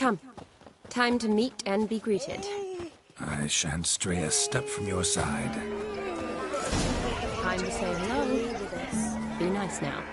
Come. Time to meet and be greeted. I shan't stray a step from your side. Time to say hello. Be nice now.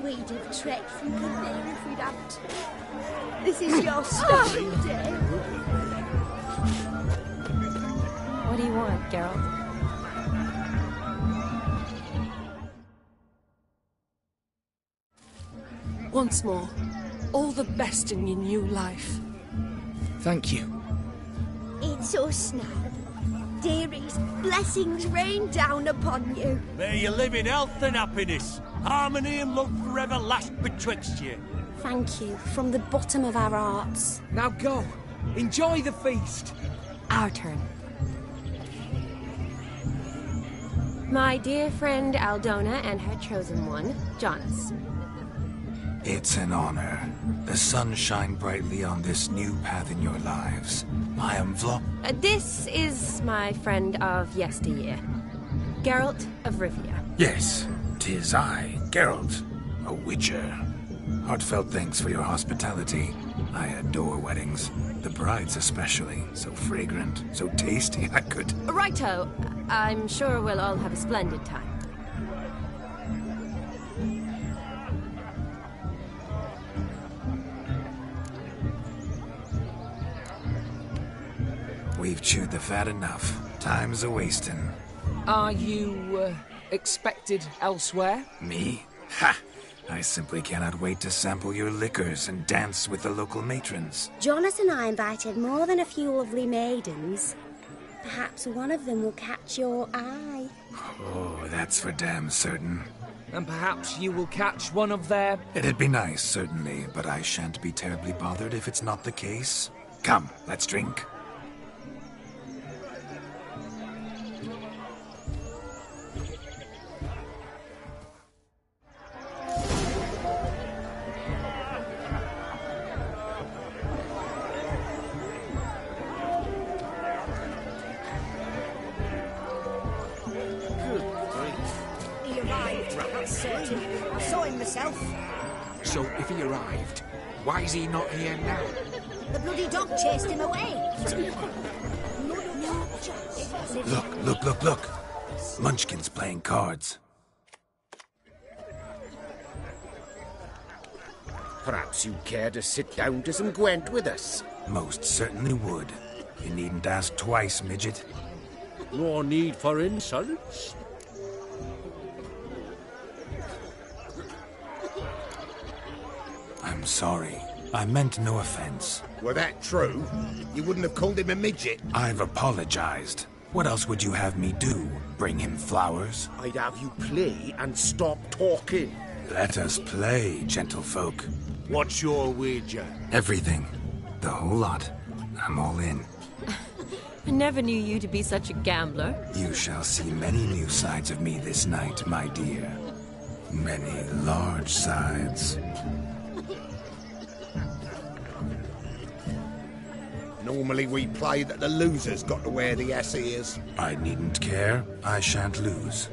We'd have trekked from there if we'd had to. This is your special day. What do you want, Geralt? Once more, all the best in your new life. Thank you. It's us now. Dearies, blessings rain down upon you. May you live in health and happiness. Harmony and love forever last betwixt you. Thank you from the bottom of our hearts. Now go. Enjoy the feast. Our turn. My dear friend Aldona and her chosen one, Jonas. It's an honor. The sun shine brightly on this new path in your lives. I am This is my friend of yesteryear, Geralt of Rivia. Yes, 'tis I, Geralt, a witcher. Heartfelt thanks for your hospitality. I adore weddings. The brides especially. So fragrant, so tasty, I could... Righto. I'm sure we'll all have a splendid time. We've chewed the fat enough. Time's a-wasting. Are you, expected elsewhere? Me? Ha! I simply cannot wait to sample your liquors and dance with the local matrons. Jonas and I invited more than a few lovely maidens. Perhaps one of them will catch your eye. Oh, that's for damn certain. And perhaps you will catch one of their... It'd be nice, certainly, but I shan't be terribly bothered if it's not the case. Come, let's drink. I saw him myself. So if he arrived, why is he not here now? The bloody dog chased him away. Look. Munchkin's playing cards. Perhaps you'd care to sit down to some Gwent with us? Most certainly would. You needn't ask twice, midget. No need for insults. I'm sorry. I meant no offense. Were that true, you wouldn't have called him a midget. I've apologized. What else would you have me do? Bring him flowers? I'd have you play and stop talking. Let us play, gentlefolk. What's your wager? Everything. The whole lot. I'm all in. I never knew you to be such a gambler. You shall see many new sides of me this night, my dear. Many large sides. Normally we play that the loser's got to wear the ass ears. I needn't care. I shan't lose.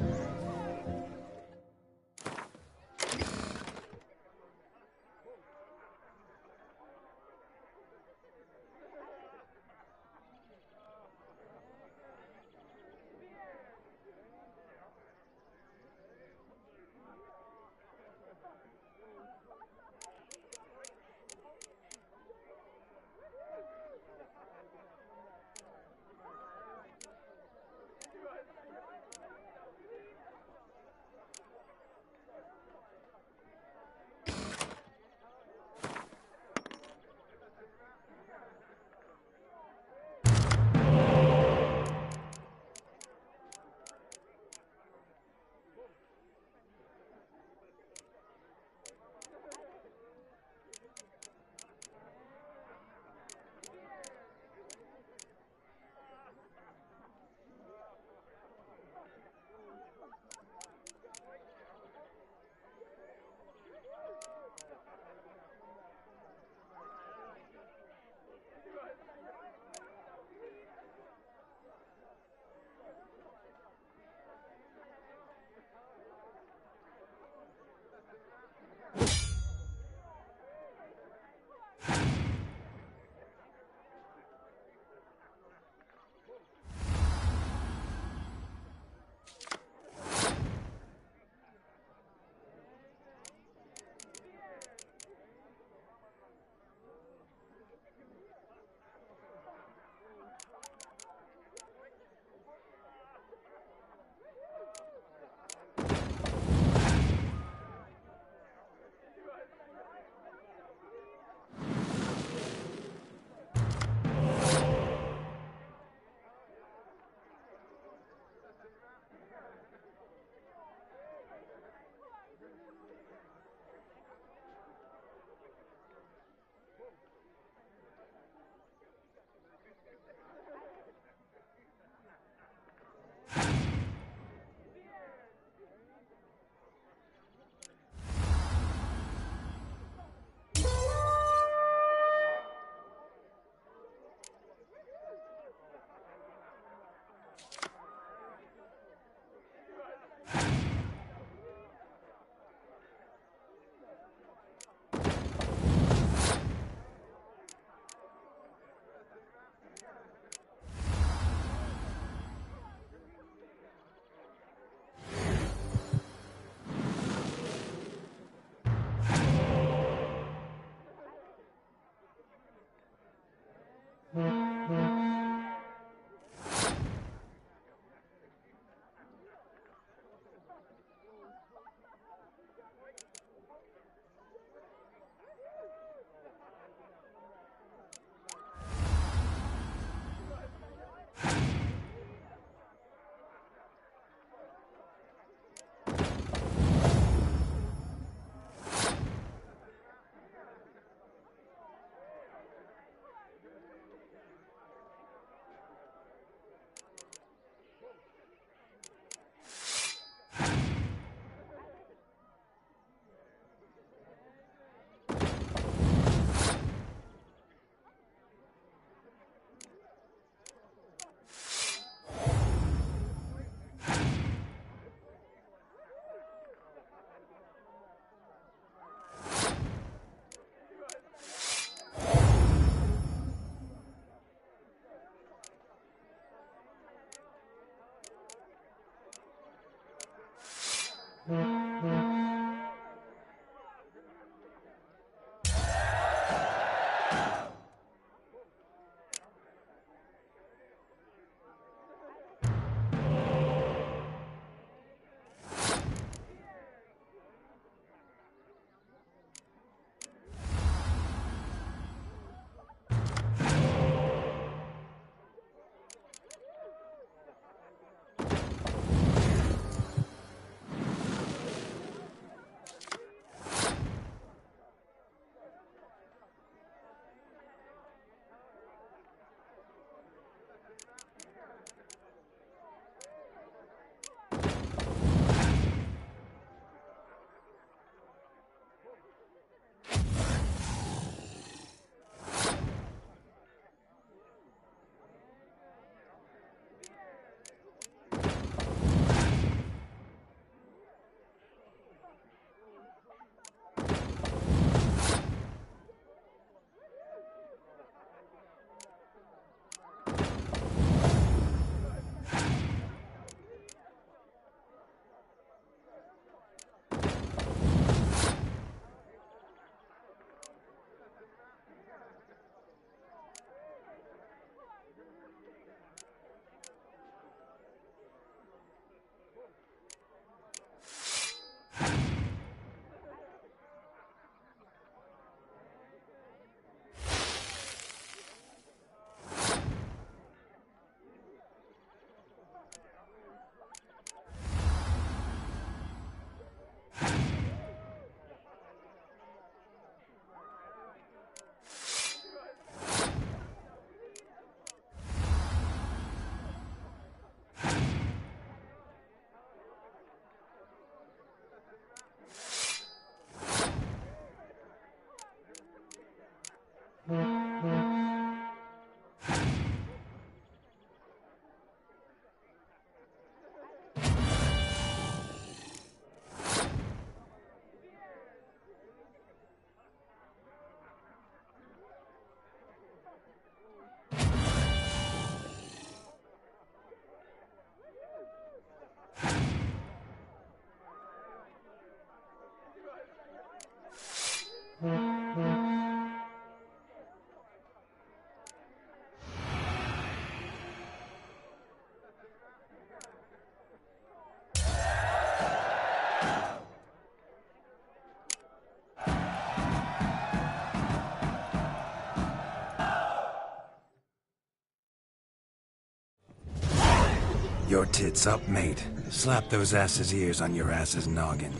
Your tits up, mate. Slap those asses' ears on your ass's noggin.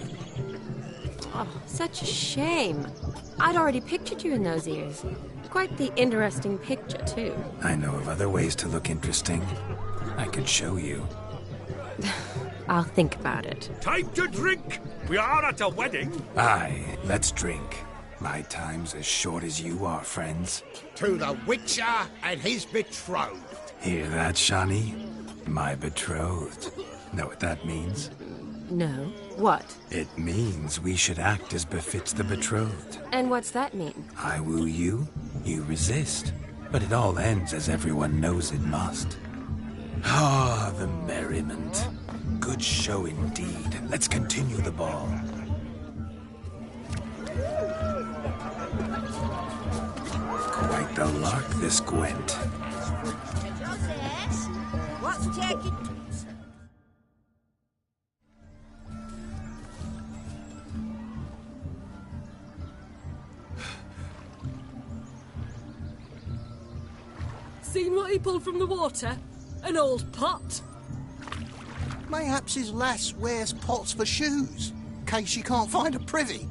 Oh, such a shame. I'd already pictured you in those ears. Quite the interesting picture, too. I know of other ways to look interesting. I could show you. I'll think about it. Time to drink! We are at a wedding. Aye, let's drink. My time's as short as you are, friends. To the Witcher and his betrothed. Hear that, Shawnee? My betrothed. Know what that means? No. What? It means we should act as befits the betrothed. And what's that mean? I woo you, you resist. But it all ends as everyone knows it must. Ah, the merriment. Good show indeed. Let's continue the ball. Quite the lark, this Gwent. What's taking... Seen what he pulled from the water? An old pot. Mayhaps his lass wears pots for shoes, in case she can't find a privy.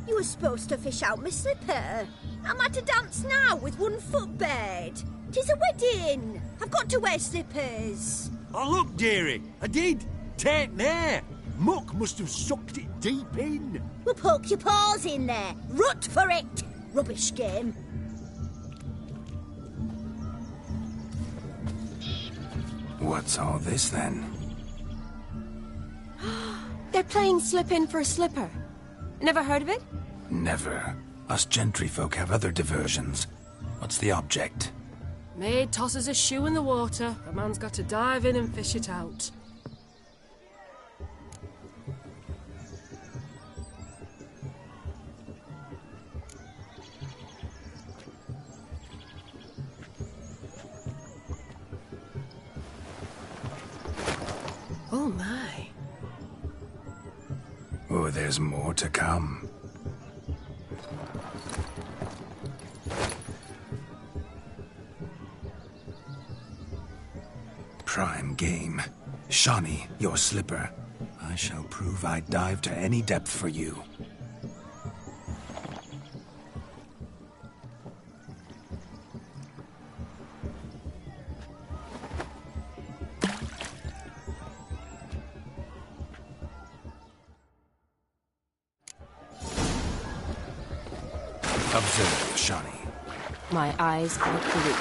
You were supposed to fish out my slipper. I'm at a dance now with one foot bared. 'Tis a wedding. I've got to wear slippers. Oh, look, dearie. I did. Take there. Muck must have sucked it deep in. Well, poke your paws in there. Rut for it. Rubbish game. What's all this, then? They're playing slip in for a slipper. Never heard of it? Never. Us gentry folk have other diversions. What's the object? Maid tosses a shoe in the water. A man's got to dive in and fish it out. Oh my. Oh, there's more to come. Prime game. Shawnee, your slipper. I shall prove I dive to any depth for you. Observe, Shawnee. My eyes are blue.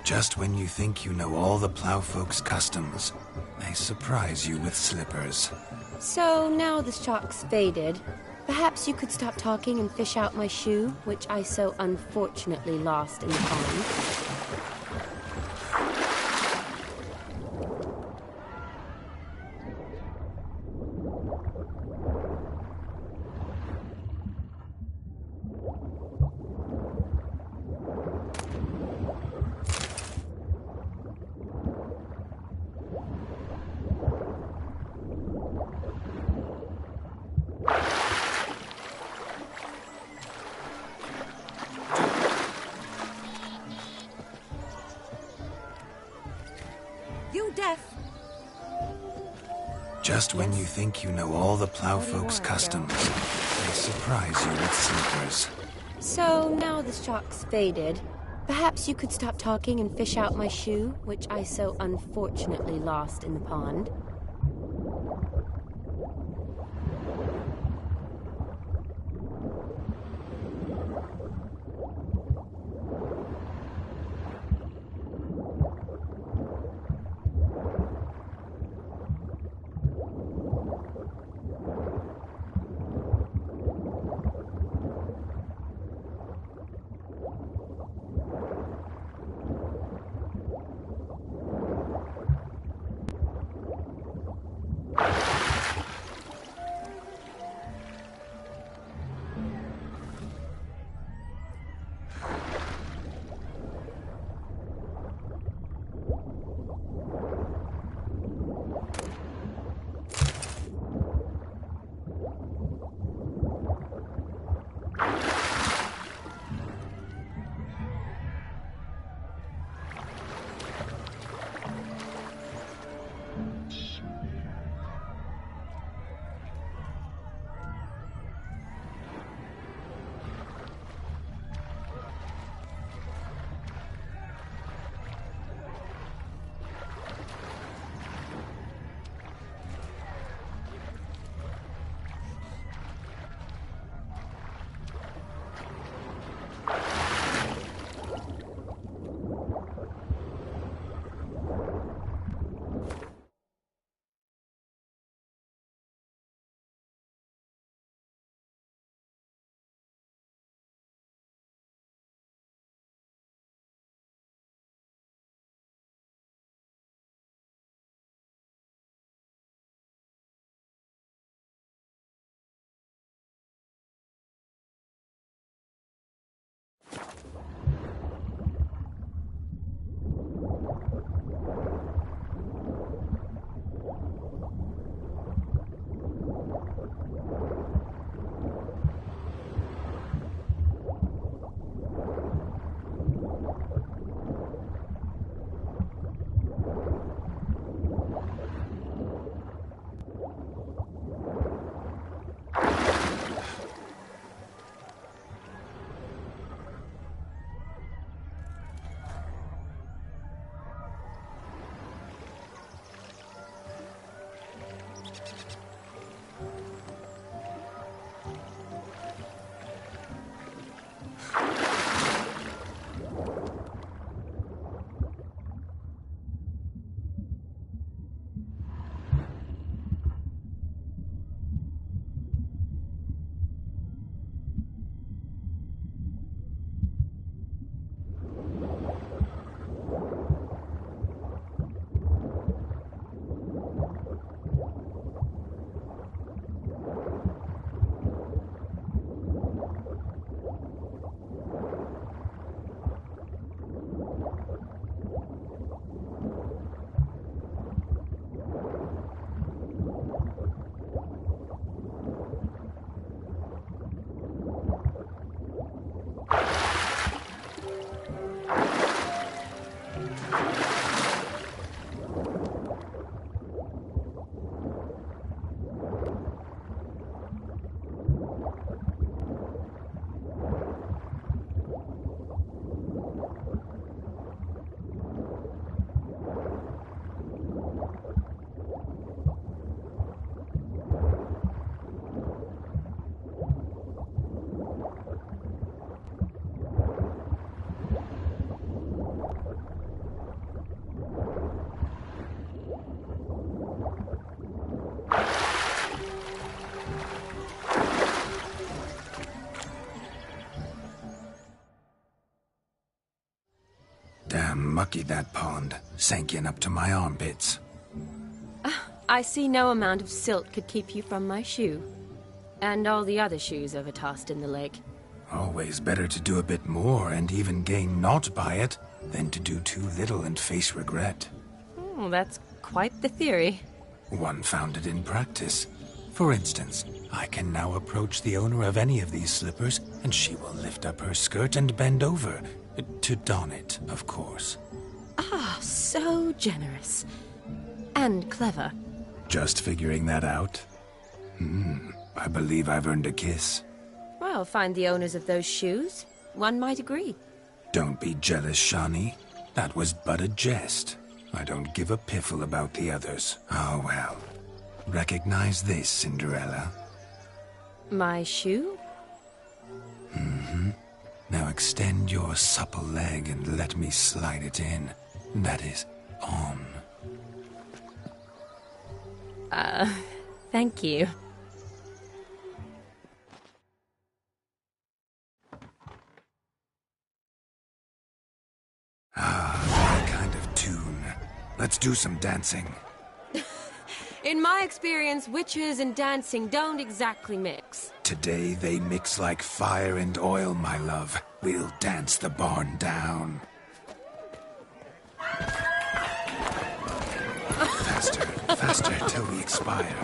Just when you think you know all the plowfolk's customs, they surprise you with slippers. So now the shock's faded. Perhaps you could stop talking and fish out my shoe, which I so unfortunately lost in the pond. You deaf? Just when you think you know all the plowfolk's customs, they surprise you with slippers. So, now the shock's faded, perhaps you could stop talking and fish out my shoe, which I so unfortunately lost in the pond. Damn mucky, that pond. Sank in up to my armpits. I see no amount of silt could keep you from my shoe. And all the other shoes overtossed in the lake. Always better to do a bit more and even gain naught by it than to do too little and face regret. Oh, that's quite the theory. One founded in practice. For instance, I can now approach the owner of any of these slippers, and she will lift up her skirt and bend over. To don it, of course. Ah, so generous. And clever. Just figuring that out? I believe I've earned a kiss. Well, find the owners of those shoes. One might agree. Don't be jealous, Shawnee. That was but a jest. I don't give a piffle about the others. Oh, well. Recognize this, Cinderella. My shoe? Now extend your supple leg and let me slide it in. That is, on. Thank you. That kind of tune. Let's do some dancing. In my experience, witches and dancing don't exactly mix. Today they mix like fire and oil, my love. We'll dance the barn down. Faster, faster, till we expire.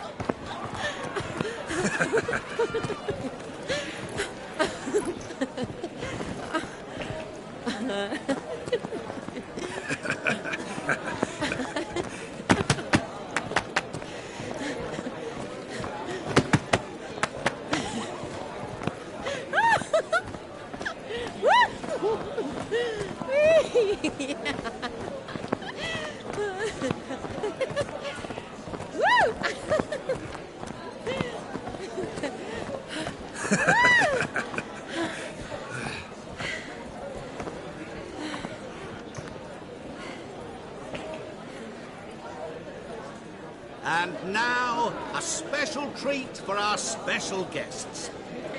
And now, a special treat for our special guests.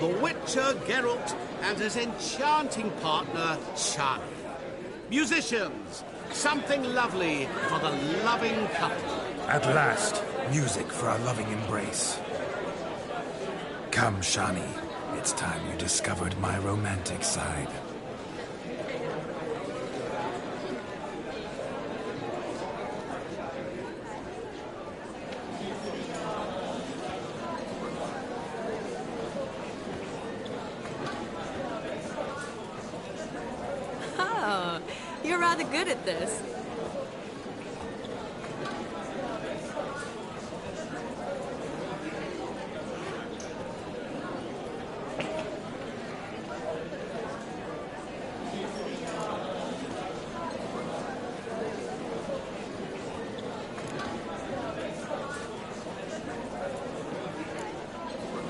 The Witcher Geralt and his enchanting partner, Shani. Musicians, something lovely for the loving couple. At last, music for our loving embrace. Come, Shani. It's time you discovered my romantic side. Oh, you're rather good at this.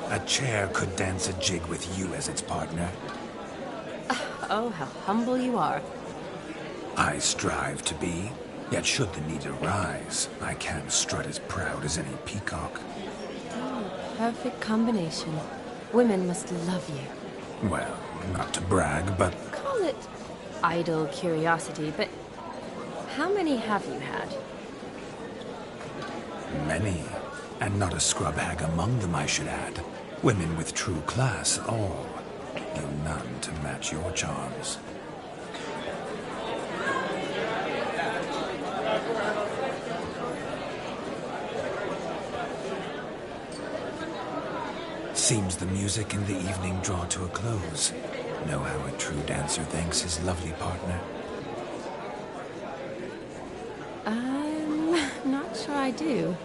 A chair could dance a jig with you as its partner. Oh, how humble you are. I strive to be, yet should the need arise, I can strut as proud as any peacock. Oh, perfect combination. Women must love you. Well, not to brag, but... Call it idle curiosity, but how many have you had? Many. And not a scrub hag among them, I should add. Women with true class, all. Though none to match your charms. Seems the music and the evening draw to a close. Know how a true dancer thanks his lovely partner? I'm not sure I do.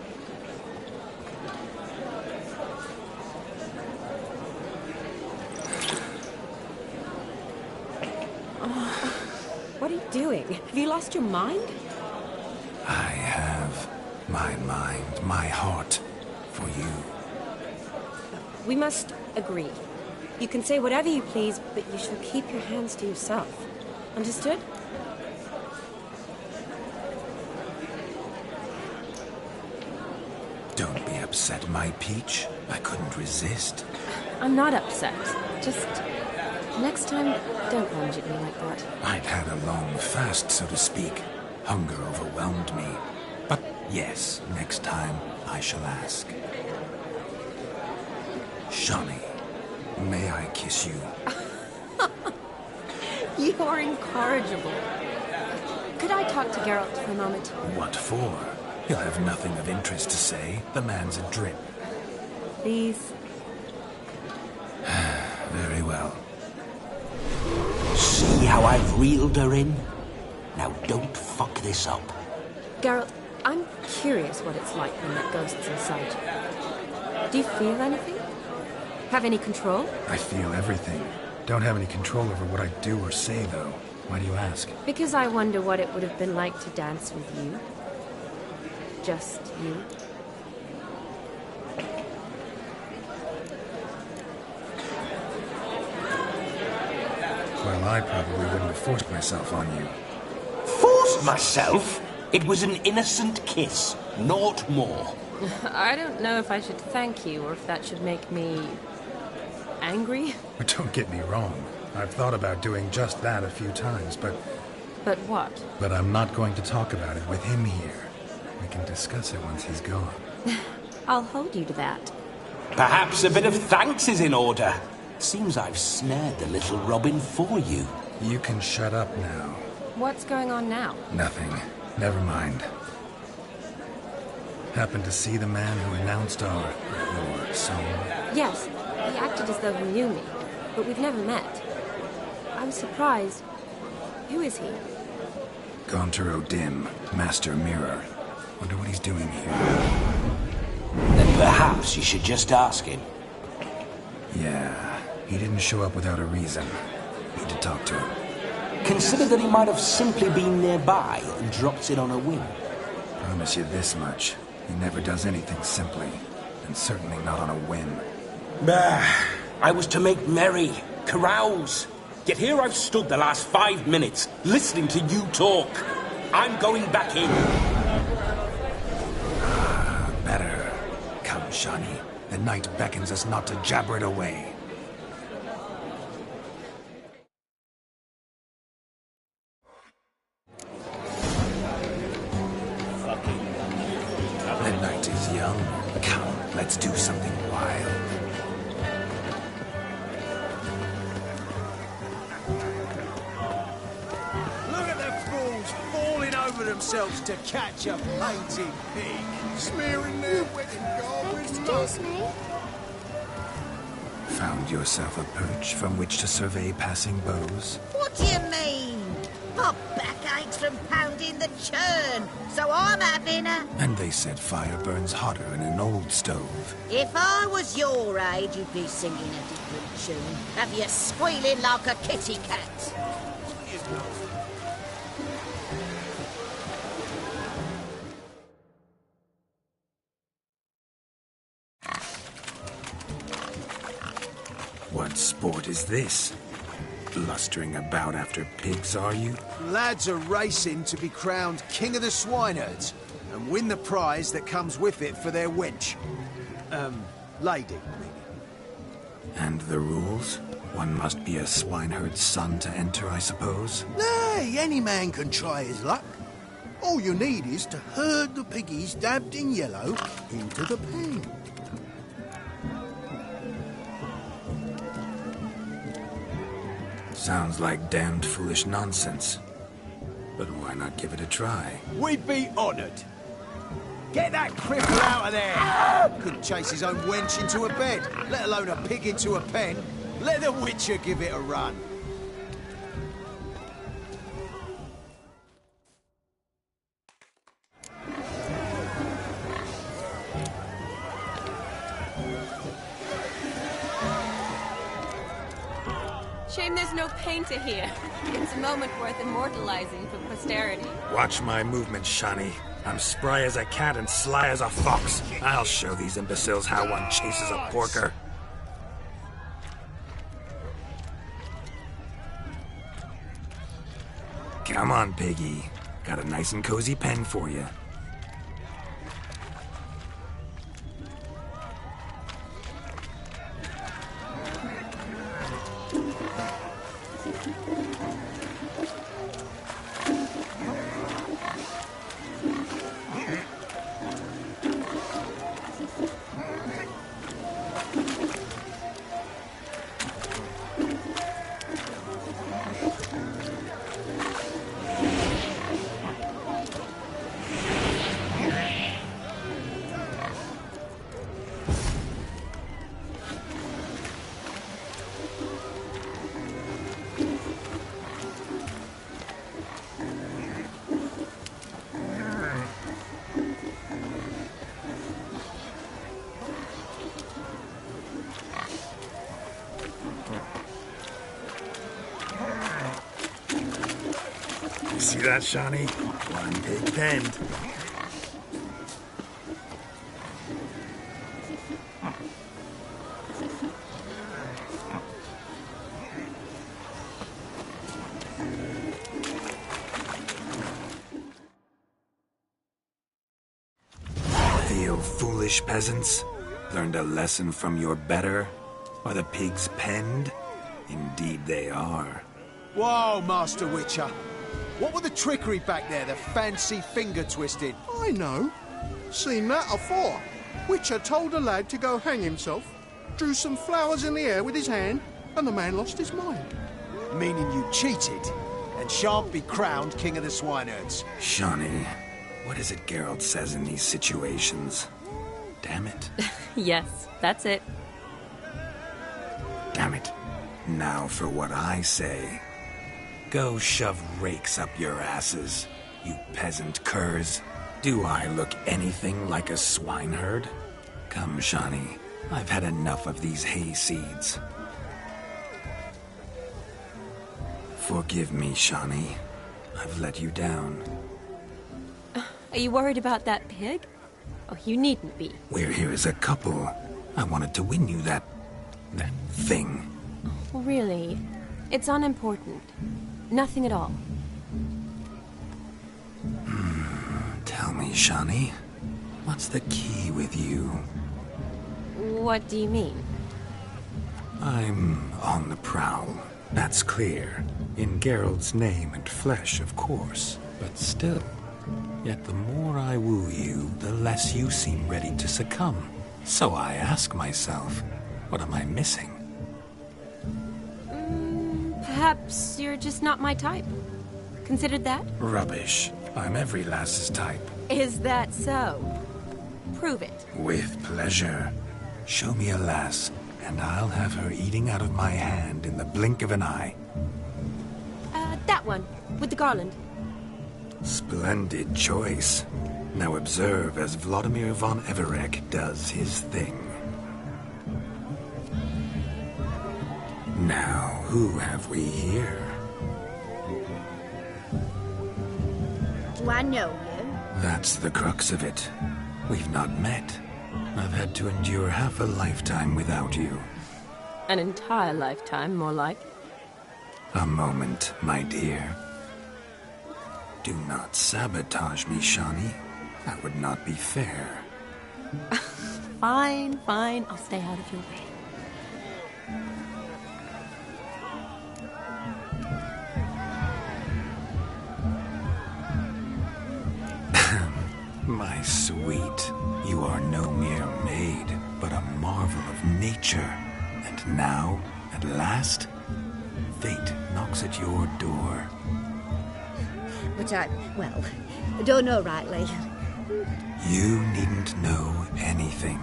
What are you doing? Have you lost your mind? I have my mind, my heart for you. We must agree. You can say whatever you please, but you shall keep your hands to yourself. Understood? Don't be upset, my peach. I couldn't resist. I'm not upset. Just next time, don't lunge at me like that. I'd had a long fast, so to speak. Hunger overwhelmed me. But yes, next time I shall ask. Shawnee, may I kiss you? You are incorrigible. Could I talk to Geralt for a moment? What for? He'll have nothing of interest to say. The man's a drip. Please. Very well. See how I've reeled her in? Now don't fuck this up. Geralt, I'm curious what it's like when that ghost's inside you. Do you feel anything? Have any control? I feel everything. Don't have any control over what I do or say, though. Why do you ask? Because I wonder what it would have been like to dance with you. Just you. Well, I probably wouldn't have forced myself on you. Forced myself? It was an innocent kiss, naught more. I don't know if I should thank you or if that should make me angry. But don't get me wrong. I've thought about doing just that a few times, but... But what? But I'm not going to talk about it with him here. We can discuss it once he's gone. I'll hold you to that. Perhaps a bit of thanks is in order. Seems I've snared the little Robin for you. You can shut up now. What's going on now? Nothing. Never mind. Happened to see the man who announced your song? Yes, he acted as though he knew me, but we've never met. I was surprised. Who is he? Gaunter Dim, Master Mirror. Wonder what he's doing here. Then perhaps you should just ask him. Yeah, he didn't show up without a reason. Need to talk to him. Consider that he might have simply been nearby and dropped in on a whim. Promise you this much. He never does anything simply, and certainly not on a whim. Bah, I was to make merry, carouse. Yet here I've stood the last 5 minutes, listening to you talk. I'm going back in. Better. Come, Shani. The night beckons us not to jabber it away. The night is young. Come, let's do something wild. Look at the fools falling over themselves to catch a painted pig. Smearing their wedding garb with mud. Found yourself a perch from which to survey passing beaux? What do you mean? My back aches from pounding the churn, so I'm having a... And they said fire burns hotter in an old stove. If I was your age, you'd be singing a different tune. Have you squealing like a kitty cat? What sport is this? Blustering about after pigs, are you? Lads are racing to be crowned King of the Swineherds and win the prize that comes with it for their wench. Lady. And the rules? One must be a swineherd's son to enter, I suppose? Nay, any man can try his luck. All you need is to herd the piggies dabbed in yellow into the pen. Sounds like damned foolish nonsense. But why not give it a try? We'd be honoured. Get that cripple out of there! Couldn't chase his own wench into a bed, let alone a pig into a pen. Let the Witcher give it a run. Shame there's no painter here. It's a moment worth immortalizing for posterity. Watch my movements, Shani. I'm spry as a cat and sly as a fox. I'll show these imbeciles how one chases a porker. Come on, piggy. Got a nice and cozy pen for you. See that, Shawnee? One pig penned. Feel foolish, peasants? Learned a lesson from your better? Are the pigs penned? Indeed they are. Whoa, Master Witcher. What were the trickery back there, the fancy finger twisting? I know. Seen that afore. Witcher told a lad to go hang himself, drew some flowers in the air with his hand, and the man lost his mind. Meaning you cheated, and shan't be crowned King of the Swineherds. Shawnee, what is it Geralt says in these situations? Damn it. Yes, that's it. Damn it. Now for what I say. Go shove rakes up your asses, you peasant curs. Do I look anything like a swineherd? Come, Shawnee. I've had enough of these hay seeds. Forgive me, Shawnee. I've let you down. Are you worried about that pig? Oh, you needn't be. We're here as a couple. I wanted to win you that thing. Really? It's unimportant. Nothing at all. Tell me, Shawnee, what's the key with you? What do you mean? I'm on the prowl. That's clear. In Geralt's name and flesh, of course. But still. Yet the more I woo you, the less you seem ready to succumb. So I ask myself, what am I missing? Perhaps you're just not my type. Considered that? Rubbish. I'm every lass's type. Is that so? Prove it. With pleasure. Show me a lass, and I'll have her eating out of my hand in the blink of an eye. That one, with the garland. Splendid choice. Now observe as Vladimir von Everek does his thing. Now, who have we here? Do I know you? That's the crux of it. We've not met. I've had to endure half a lifetime without you. An entire lifetime, more like. A moment, my dear. Do not sabotage me, Shawnee. That would not be fair. Fine, fine. I'll stay out of your way. My sweet, you are no mere maid, but a marvel of nature. And now, at last, fate knocks at your door. But I don't know rightly. You needn't know anything.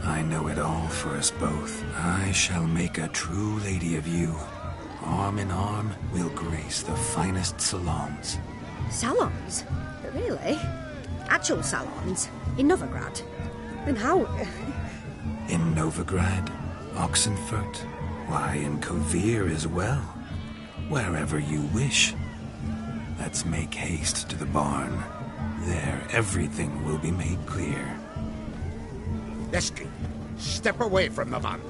I know it all for us both. I shall make a true lady of you. Arm in arm, we'll grace the finest salons. Salons? Really? Actual salons? In Novigrad? And how? In Novigrad, Oxenfurt, why, in Kovir as well. Wherever you wish. Let's make haste to the barn. There, everything will be made clear. Lesky, step away from the van.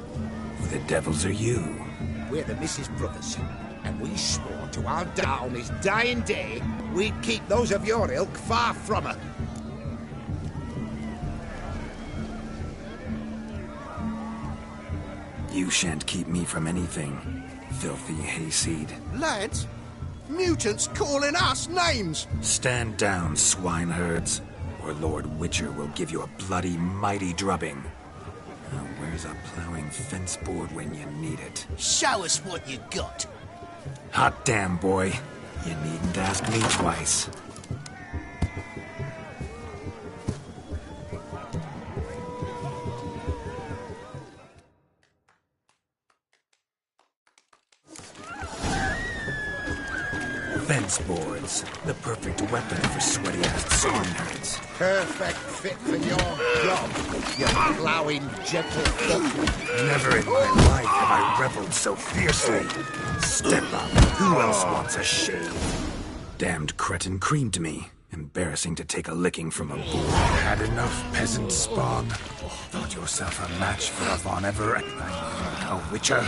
Who the devils are you? We're the Mrs. Brothers, and we swore to our dad on his dying day we'd keep those of your ilk far from her. You shan't keep me from anything, filthy hayseed. Lads, mutants calling us names! Stand down, swineherds, or Lord Witcher will give you a bloody mighty drubbing. Now, where's a plowing fence board when you need it? Show us what you got. Hot damn, boy. You needn't ask me twice. Fence boards, the perfect weapon for sweaty-ass swineherds. Perfect fit for your job, you ploughing gentle fuck. Never in my life have I reveled so fiercely. Step up. Who else wants a shave? Damned cretin creamed me. Embarrassing to take a licking from a bull. Had enough, peasant spawn. Thought yourself a match for a Von Everett. A witcher.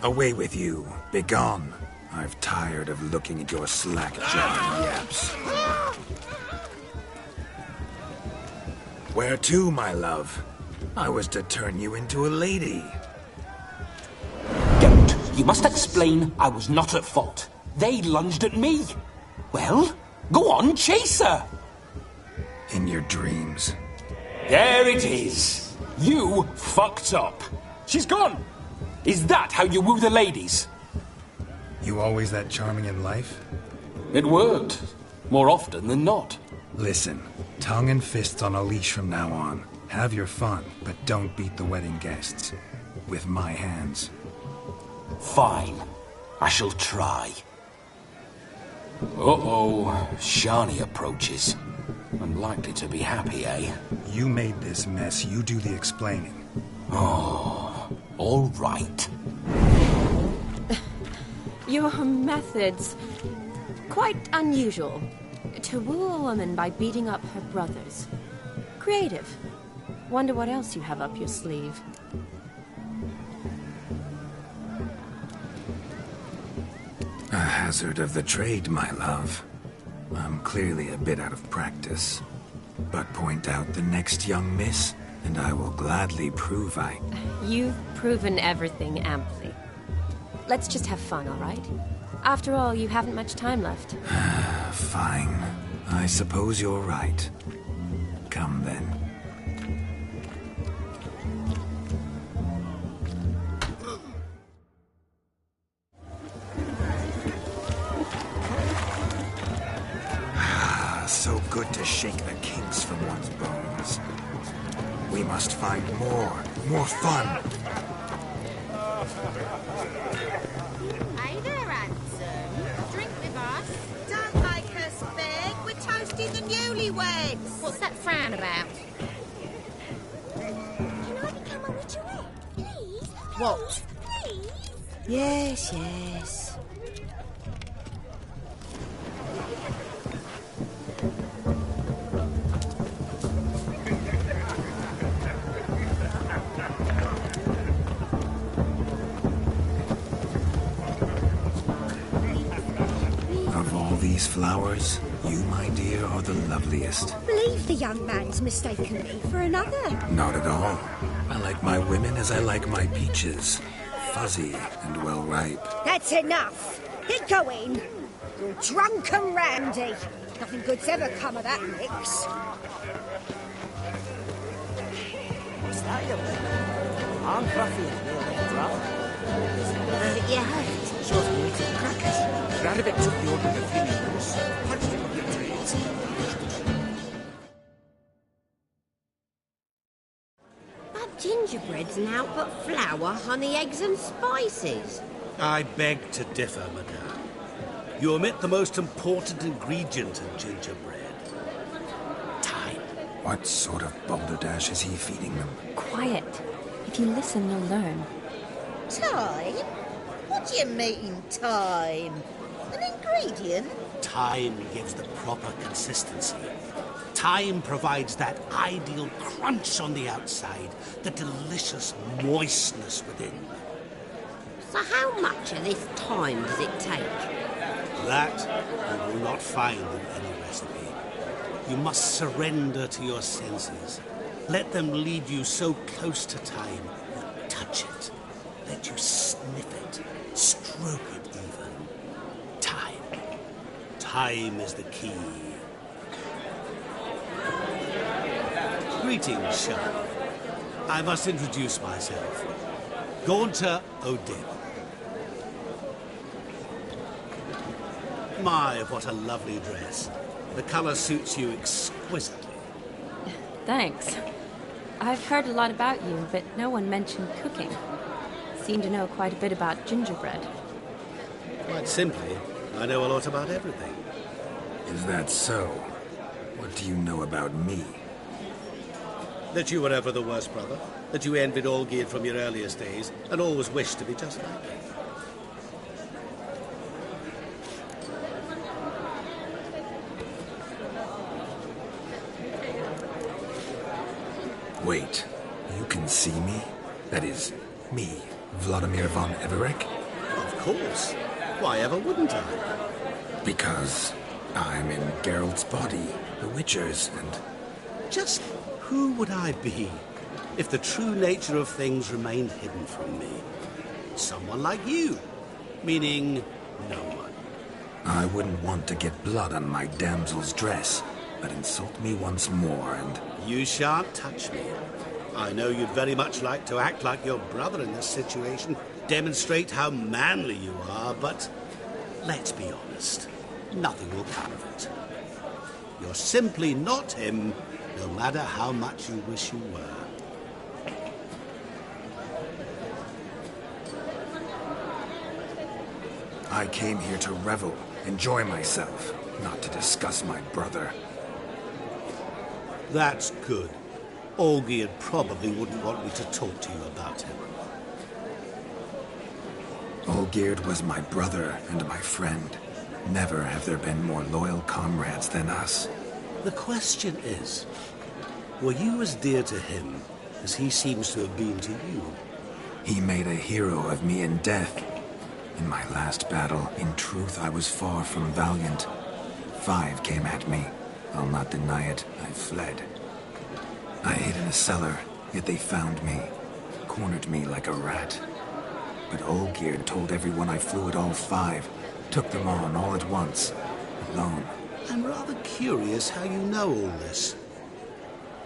Away with you. Begone. I've tired of looking at your slack-jawed yaps. Where to, my love? I was to turn you into a lady. Don't. You must explain I was not at fault. They lunged at me. Well, go on, chase her. In your dreams. There it is. You fucked up. She's gone. Is that how you woo the ladies? You always that charming in life? It worked. More often than not. Listen, tongue and fists on a leash from now on. Have your fun, but don't beat the wedding guests. With my hands. Fine. I shall try. Uh-oh. Shani approaches. Unlikely to be happy, eh? You made this mess. You do the explaining. Oh, all right. Your methods... quite unusual. To woo a woman by beating up her brothers. Creative. Wonder what else you have up your sleeve. A hazard of the trade, my love. I'm clearly a bit out of practice. But point out the next young miss, and I will gladly prove I... You've proven everything amply. Let's just have fun, all right? After all, you haven't much time left. Fine. I suppose you're right. Come then. So good to shake the kinks from one's bones. We must find more fun. Hey there, handsome. Drink with us. Don't make us beg. We're toasting the newlyweds. What's that frown about? Can I become a witcherette? Please? What? Please? Yes, yes. These flowers, you, my dear, are the loveliest. Believe the young man's mistaken me for another. Not at all. I like my women as I like my peaches. Fuzzy and well ripe. That's enough. Get going. You're drunk and randy. Nothing good's ever come of that mix. What's that, you I'm Buffy and Neil Yeah. Shows me little crackers. Radovich took the order of the funerals, punched him up the trees. But gingerbread's now but flour, honey, eggs and spices. I beg to differ, madame. You omit the most important ingredient in gingerbread. Time. What sort of balderdash is he feeding them? Quiet. If you listen, you'll learn. Time? What do you mean, time? An ingredient? Time gives the proper consistency. Time provides that ideal crunch on the outside, the delicious moistness within. So how much of this time does it take? That you will not find in any recipe. You must surrender to your senses. Let them lead you so close to time, you touch it. Let you sniff it, stroke it even. Time. Time is the key. Greetings, Shah. I must introduce myself. Gaunter O'Dibb. My, what a lovely dress. The colour suits you exquisitely. Thanks. I've heard a lot about you, but no one mentioned cooking. Seem to know quite a bit about gingerbread. Quite simply, I know a lot about everything. Is that so? What do you know about me? That you were ever the worst brother, that you envied Olgierd from your earliest days, and always wished to be just like him. Wait, you can see me? That is, me, Vladimir von Everec? Of course. Why ever wouldn't I? Because I'm in Geralt's body, the Witcher's, and... Just who would I be if the true nature of things remained hidden from me? Someone like you, meaning no one. I wouldn't want to get blood on my damsel's dress, but insult me once more and... You shan't touch me. I know you'd very much like to act like your brother in this situation, demonstrate how manly you are, but let's be honest, nothing will come of it. You're simply not him, no matter how much you wish you were. I came here to revel, enjoy myself, not to discuss my brother. That's good. Olgierd probably wouldn't want me to talk to you about him. Olgierd was my brother and my friend. Never have there been more loyal comrades than us. The question is, were you as dear to him as he seems to have been to you? He made a hero of me in death. In my last battle, in truth, I was far from valiant. 5 came at me. I'll not deny it, I fled. I hid in a cellar, yet they found me, cornered me like a rat. But Olgierd told everyone I flew at all 5, took them on all at once, alone. I'm rather curious how you know all this.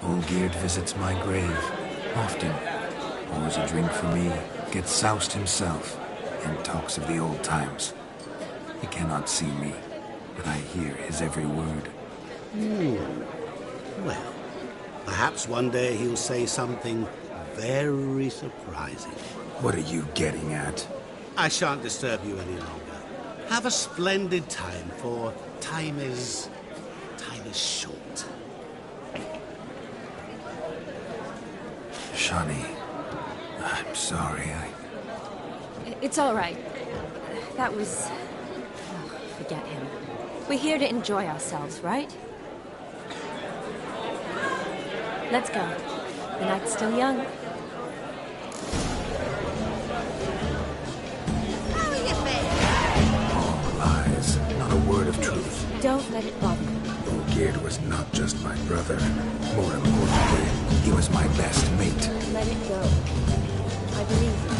Olgierd visits my grave, often. Pours a drink for me, gets soused himself, and talks of the old times. He cannot see me, but I hear his every word. Well, perhaps one day he'll say something very surprising. What are you getting at? I shan't disturb you any longer. Have a splendid time, for time is short. Shani, I'm sorry, It's all right. That was... Oh, forget him. We're here to enjoy ourselves, right? Let's go. The night's still young. All lies, not a word of truth. Don't let it bother you. Olgierd was not just my brother. More importantly, he was my best mate. Let it go. I believe you.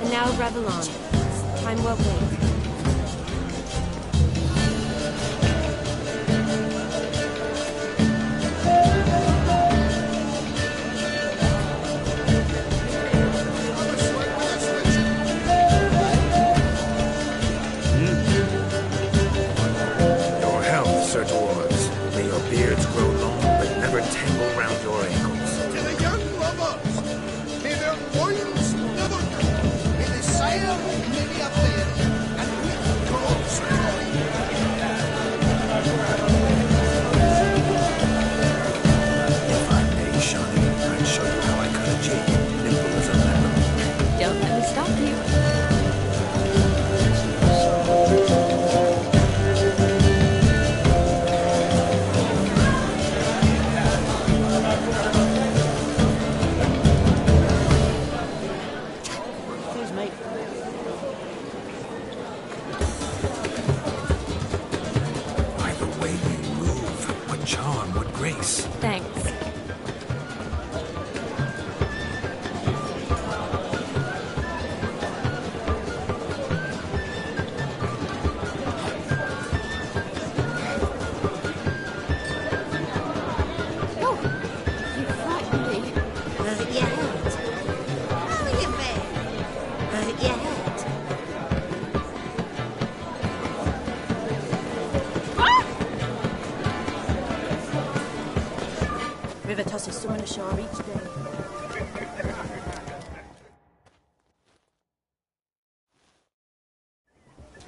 And now revel on. It's time well played.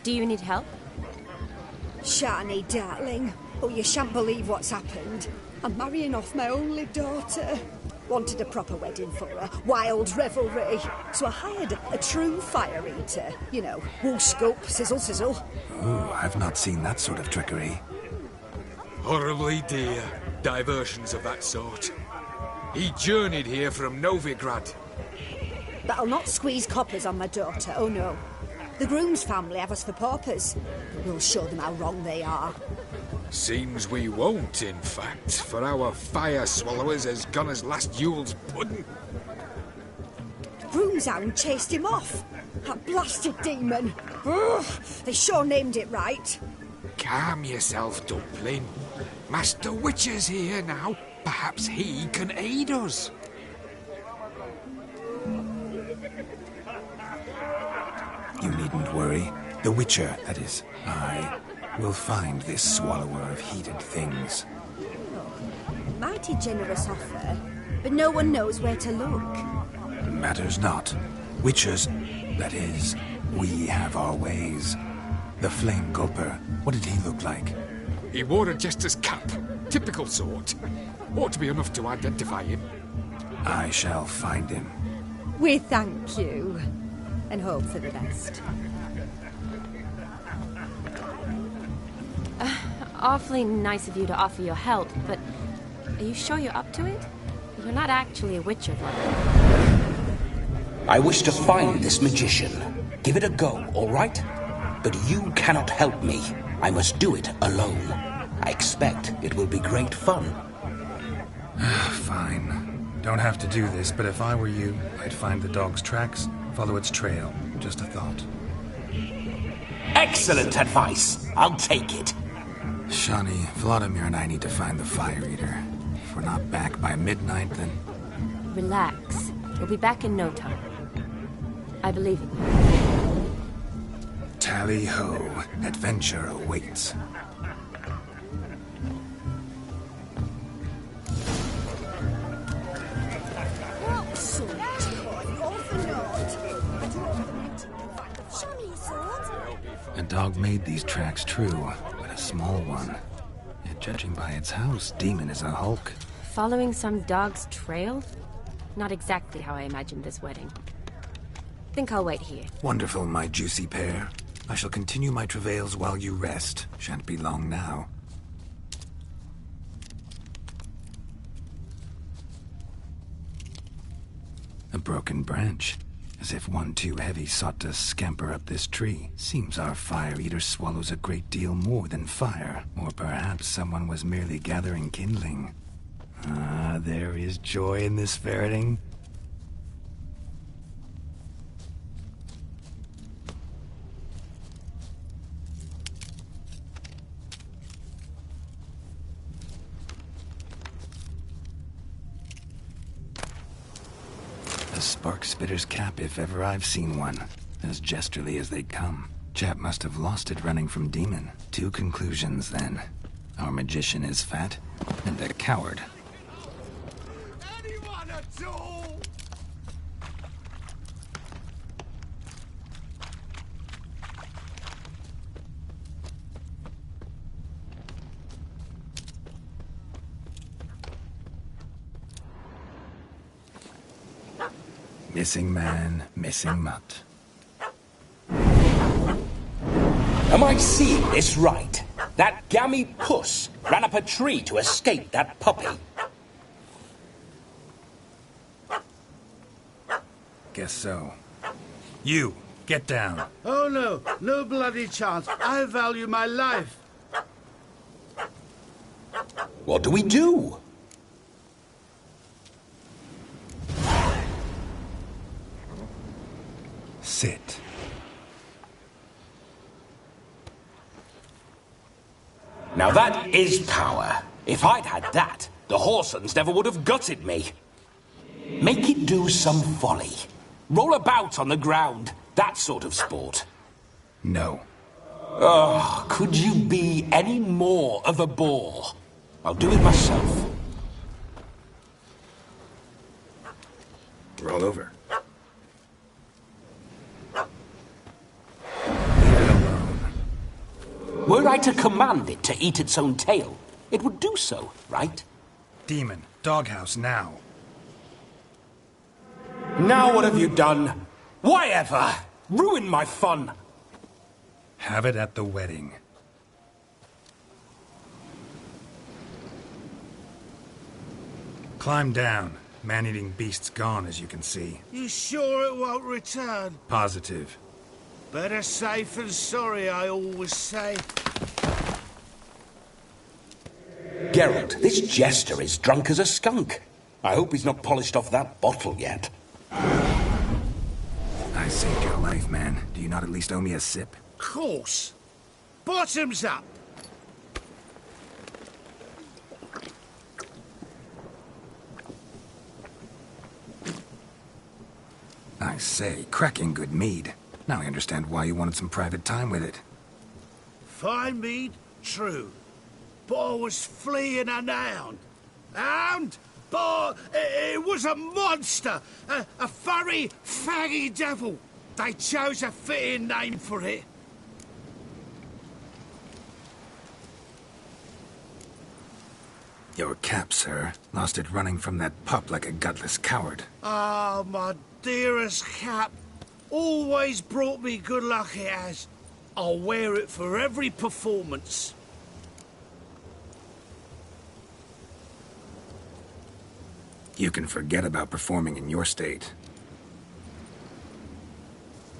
Do you need help? Shani, darling. Oh, you shan't believe what's happened. I'm marrying off my only daughter. Wanted a proper wedding for her. Wild revelry. So I hired a true fire eater. You know, wool scoop, sizzle, sizzle. Ooh, I've not seen that sort of trickery. Horribly dear diversions of that sort. He journeyed here from Novigrad. But I'll not squeeze coppers on my daughter, oh no. The groom's family have us for paupers. We'll show them how wrong they are. Seems we won't, in fact, for our fire swallowers has gone as last Yule's pudding. The groom's hound chased him off. That blasted demon. Ugh, they sure named it right. Calm yourself, Dumpling. Master Witcher's here now. Perhaps he can aid us. You needn't worry. The Witcher, that is, I, will find this swallower of heated things. Mighty generous offer, but no one knows where to look. Matters not. Witchers, that is, we have our ways. The Flame Gulper, what did he look like? He wore a jester's cap. Typical sort. Ought to be enough to identify him. I shall find him. We thank you, and hope for the best. Awfully nice of you to offer your help, but are you sure you're up to it? You're not actually a witcher, though. I wish to find this magician. Give it a go, all right? But you cannot help me. I must do it alone. I expect it will be great fun. Fine. Don't have to do this, but if I were you, I'd find the dog's tracks, follow its trail. Just a thought. Excellent advice. I'll take it. Shani, Vladimir and I need to find the Fire Eater. If we're not back by midnight, then... Relax. We'll be back in no time. I believe in you. Tally-ho. Adventure awaits. A dog made these tracks true, but a small one. Yet judging by its house, Demon is a hulk. Following some dog's trail? Not exactly how I imagined this wedding. Think I'll wait here. Wonderful, my juicy pair. I shall continue my travails while you rest. Shan't be long now. A broken branch. As if one too heavy sought to scamper up this tree. Seems our Fire Eater swallows a great deal more than fire. Or perhaps someone was merely gathering kindling. Ah, there is joy in this ferreting. A spark spitter's cap, if ever I've seen one. As jesterly as they come. Chap must have lost it running from Demon. Two conclusions, then. Our magician is fat, and a coward. Anyone at all? Missing man, missing mutt. Am I seeing this right? That gammy puss ran up a tree to escape that puppy. Guess so. You, get down. Oh no, no bloody chance. I value my life. What do we do? Sit. Now that is power. If I'd had that, the Horsons never would have gutted me. Make it do some folly. Roll about on the ground. That sort of sport. No. Oh, could you be any more of a bore? I'll do it myself. Roll over. Were I to command it to eat its own tail, it would do so, right? Demon, doghouse now. Now what have you done? Why ever? Ruin my fun. Have it at the wedding. Climb down. Man-eating beast's gone, as you can see. You sure it won't return? Positive. Better safe than sorry, I always say. Geralt, this jester is drunk as a skunk. I hope he's not polished off that bottle yet. I saved your life, man. Do you not at least owe me a sip? Course. Bottoms up. I say, cracking good mead. Now I understand why you wanted some private time with it. Fine mead, true. But I was fleeing an hound. Hound? But it was a monster. A furry, faggy devil. They chose a fitting name for it. Your cap, sir. Lost it running from that pup like a gutless coward. Ah, my dearest cap. Always brought me good luck it has. I'll wear it for every performance. You can forget about performing in your state.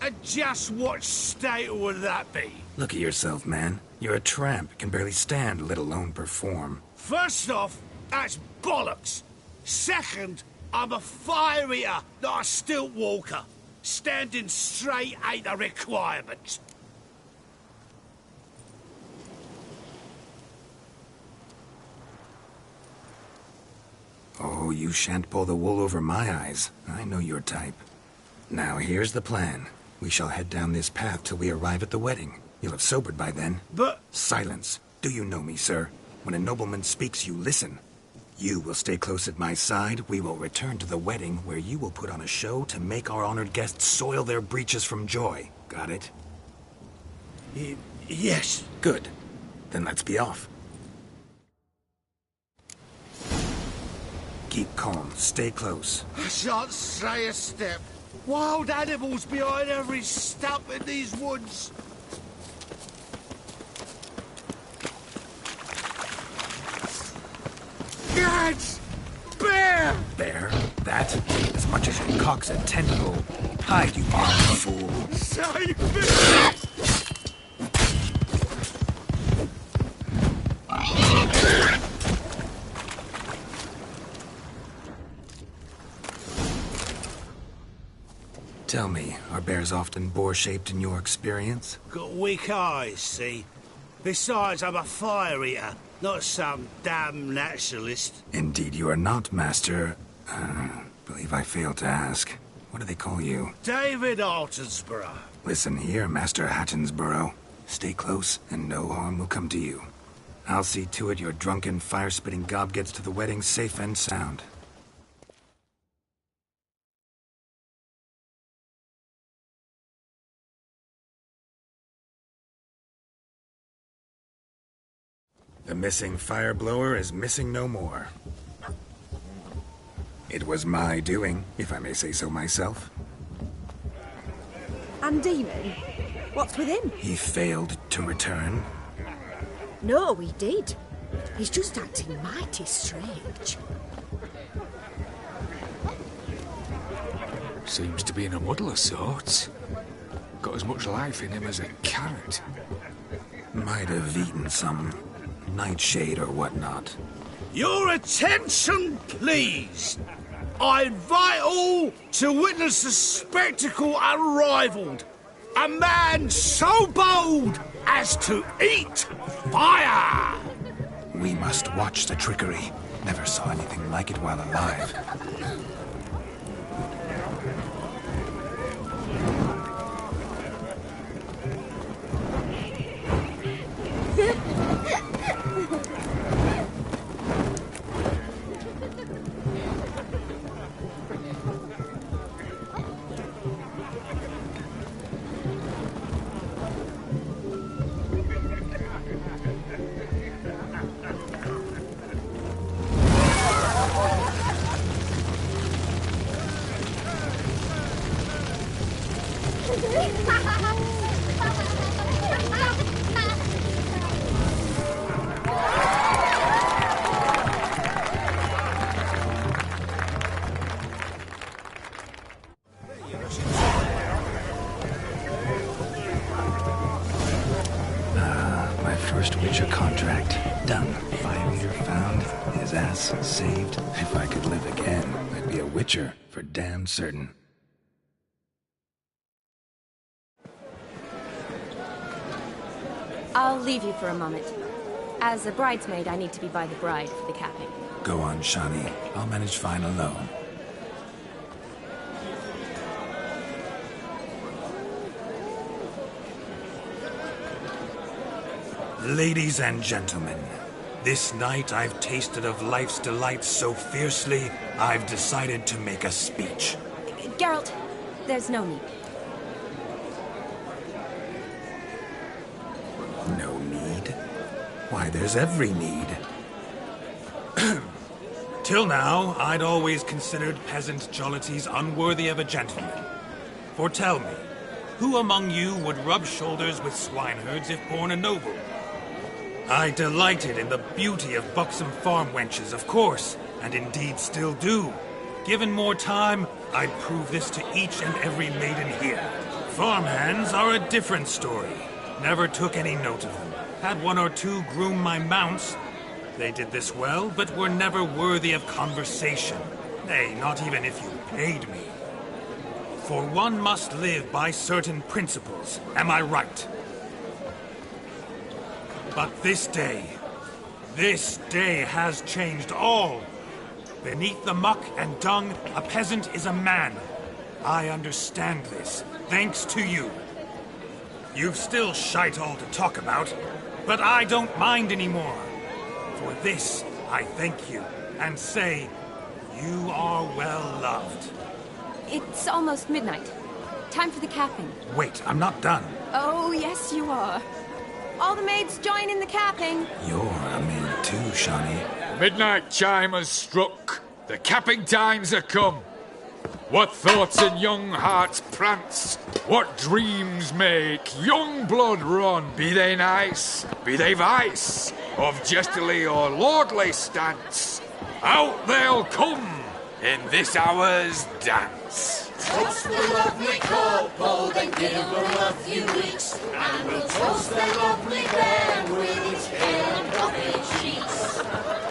And just what state would that be? Look at yourself, man. You're a tramp, can barely stand, let alone perform. First off, that's bollocks. Second, I'm a fire eater, not a stilt walker. Standing straight ain't a requirement. Oh, you shan't pull the wool over my eyes. I know your type. Now, here's the plan. We shall head down this path till we arrive at the wedding. You'll have sobered by then. But... Silence. Do you know me, sir? When a nobleman speaks, you listen. You will stay close at my side. We will return to the wedding, where you will put on a show to make our honored guests soil their breeches from joy. Got it? Yes. Good. Then let's be off. Keep calm. Stay close. I shan't stray a step. Wild animals behind every stump in these woods. Gads! Bear! Bear? That? As much as your cock's a tentacle. Hide, you blind fool. Save me! Tell me, are bears often boar-shaped in your experience? Got weak eyes, see? Besides, I'm a fire eater, not some damn naturalist. Indeed you are not, Master... believe I failed to ask. What do they call you? David Altonsborough. Listen here, Master Hattonsborough. Stay close, and no harm will come to you. I'll see to it your drunken, fire-spitting gob gets to the wedding safe and sound. The missing fire blower is missing no more. It was my doing, if I may say so myself. And Demon? What's with him? He failed to return. No, he did. He's just acting mighty strange. Seems to be in a muddle of sorts. Got as much life in him as a carrot. Might have eaten some nightshade or whatnot. Your attention, please. I invite all to witness a spectacle unrivaled. A man so bold as to eat fire! We must watch the trickery. Never saw anything like it while alive. Witcher contract. Done. Fire eater found. His ass saved. If I could live again, I'd be a Witcher for damn certain. I'll leave you for a moment. As a bridesmaid, I need to be by the bride for the capping. Go on, Shani. I'll manage fine alone. Ladies and gentlemen, this night I've tasted of life's delights so fiercely, I've decided to make a speech. Geralt, there's no need. No need? Why, there's every need. Till now, I'd always considered peasant jollities unworthy of a gentleman. For tell me, who among you would rub shoulders with swineherds if born a noble? I delighted in the beauty of buxom farm wenches, of course, and indeed still do. Given more time, I'd prove this to each and every maiden here. Farmhands are a different story. Never took any note of them. Had one or two groom my mounts. They did this well, but were never worthy of conversation. Nay, not even if you paid me. For one must live by certain principles, am I right? But this day has changed all. Beneath the muck and dung, a peasant is a man. I understand this, thanks to you. You've still shite all to talk about, but I don't mind anymore. For this, I thank you, and say, you are well loved. It's almost midnight. Time for the capping. Wait, I'm not done. Oh, yes, you are. All the maids join in the capping. You're a maid too, Shani. Midnight chime has struck. The capping times are come. What thoughts in young hearts prance? What dreams make young blood run? Be they nice, be they vice, of jestily or lordly stance, out they'll come in this hour's dance. Toast the lovely couple, then give them a few weeks, and we'll toast the lovely bear with its pale and puffy cheeks.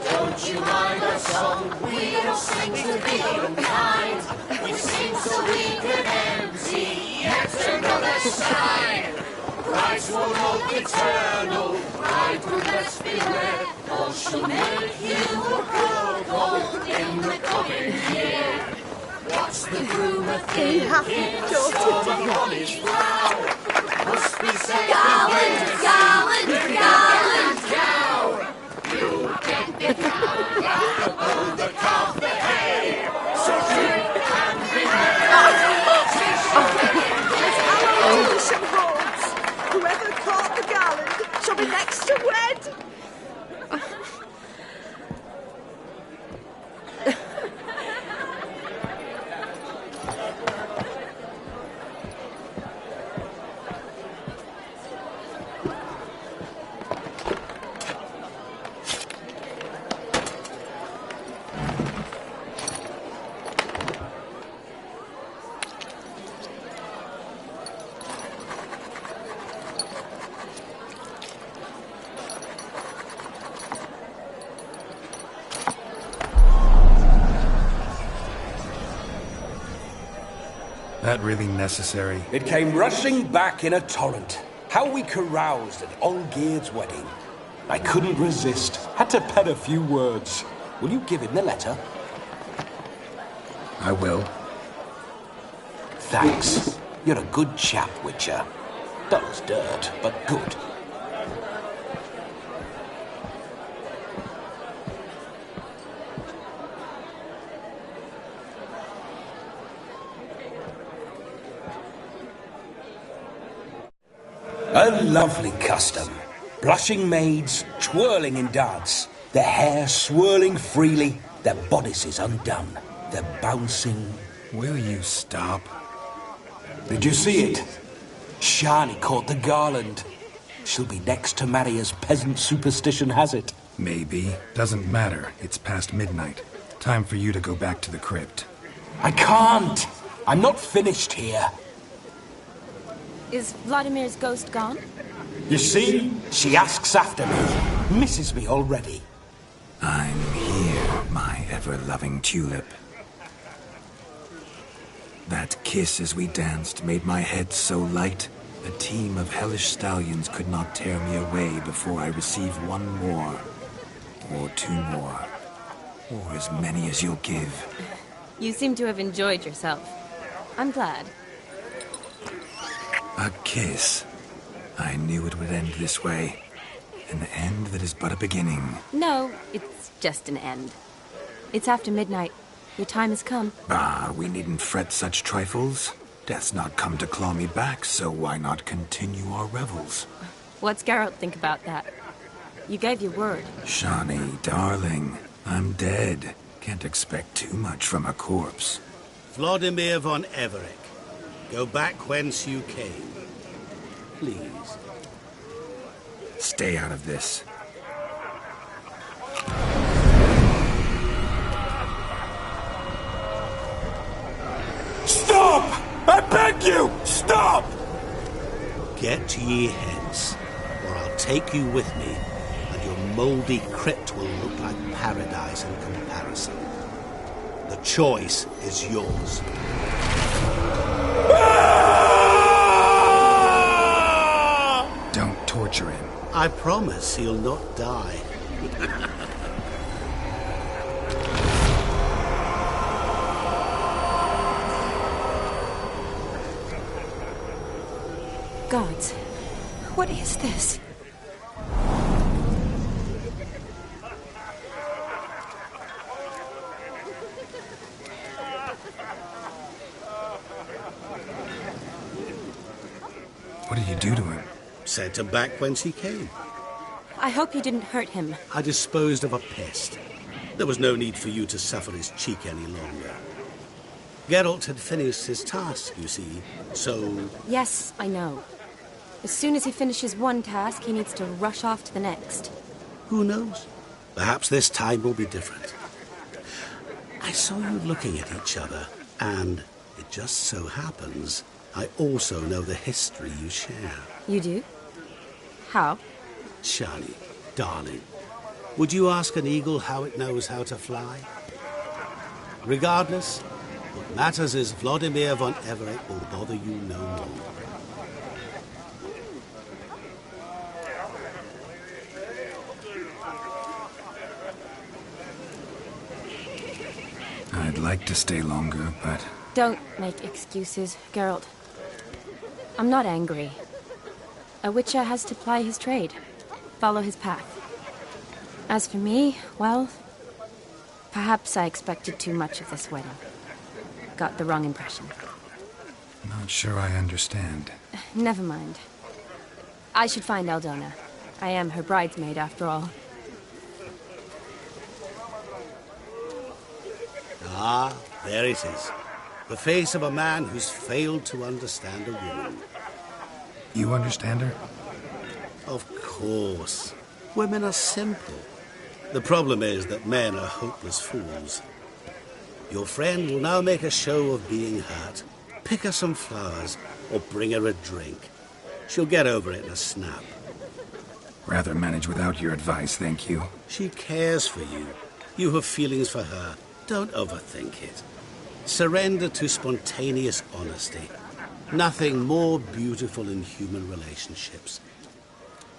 Don't you mind our song? We don't sing to be unkind. We sing so we can empty yet another side. Brides will look eternal, bride will best beware, or she'll make you a couple in the coming year. What's the groom a thinking? Storm on his brow. Must be said Garland, garland, garland. cow. You get the cow out the calf the hay. So drink and be As whoever caught the garland shall be next to wed. That really necessary? It came rushing back in a torrent. How we caroused at Olgierd's wedding. I couldn't resist. Had to pen a few words. Will you give him the letter? I will. Thanks. You're a good chap, Witcher. Dull as dirt, but good. A lovely custom. Blushing maids twirling in dance, their hair swirling freely, their bodices undone, their bouncing... Will you stop? Did you see it? Shani caught the garland. She'll be next to marry as peasant superstition has it. Maybe. Doesn't matter. It's past midnight. Time for you to go back to the crypt. I can't! I'm not finished here. Is Vladimir's ghost gone? You see? She asks after me. Misses me already. I'm here, my ever-loving tulip. That kiss as we danced made my head so light, a team of hellish stallions could not tear me away before I receive one more. Or two more. Or as many as you'll give. You seem to have enjoyed yourself. I'm glad. A kiss. I knew it would end this way. An end that is but a beginning. No, it's just an end. It's after midnight. Your time has come. Ah, we needn't fret such trifles. Death's not come to claw me back, so why not continue our revels? What's Geralt think about that? You gave your word. Shawnee, darling, I'm dead. Can't expect too much from a corpse. Vladimir von Everick, go back whence you came. Please. Stay out of this. Stop! I beg you! Stop! Get ye hence, or I'll take you with me, and your mouldy crypt will look like paradise in comparison. The choice is yours. Don't torture him. I promise he'll not die. Gods, what is this? What did you do to him? Sent him back whence he came. I hope you didn't hurt him. I disposed of a pest. There was no need for you to suffer his cheek any longer. Geralt had finished his task, you see, so... Yes, I know. As soon as he finishes one task, he needs to rush off to the next. Who knows? Perhaps this time will be different. I saw you looking at each other, and it just so happens I also know the history you share. You do? How? Shani, darling, would you ask an eagle how it knows how to fly? Regardless, what matters is Vladimir von Everick will bother you no more. I'd like to stay longer, but... Don't make excuses, Geralt. I'm not angry. A witcher has to ply his trade, follow his path. As for me, well, perhaps I expected too much of this wedding. Got the wrong impression. Not sure I understand. Never mind. I should find Aldona. I am her bridesmaid, after all. Ah, there it is. The face of a man who's failed to understand a woman. You understand her? Of course. Women are simple. The problem is that men are hopeless fools. Your friend will now make a show of being hurt, pick her some flowers, or bring her a drink. She'll get over it in a snap. Rather manage without your advice, thank you. She cares for you. You have feelings for her. Don't overthink it. Surrender to spontaneous honesty. Nothing more beautiful in human relationships.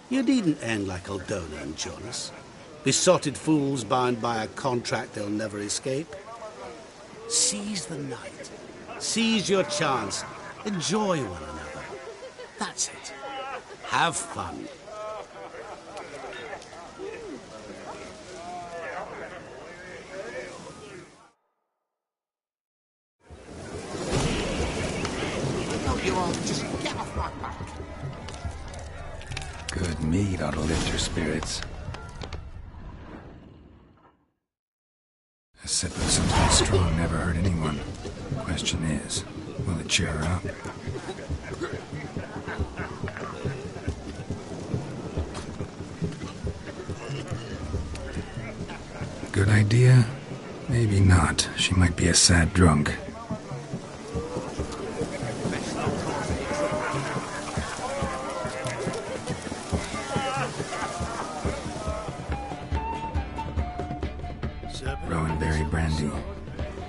You needn't end like Aldona and Jonas. Besotted fools bound by a contract they'll never escape. Seize the night. Seize your chance. Enjoy one another. That's it. Have fun. Just get off my back. Good meat ought to lift your spirits. A sip of something strong never hurt anyone. Question is, will it cheer her up? Good idea? Maybe not. She might be a sad drunk.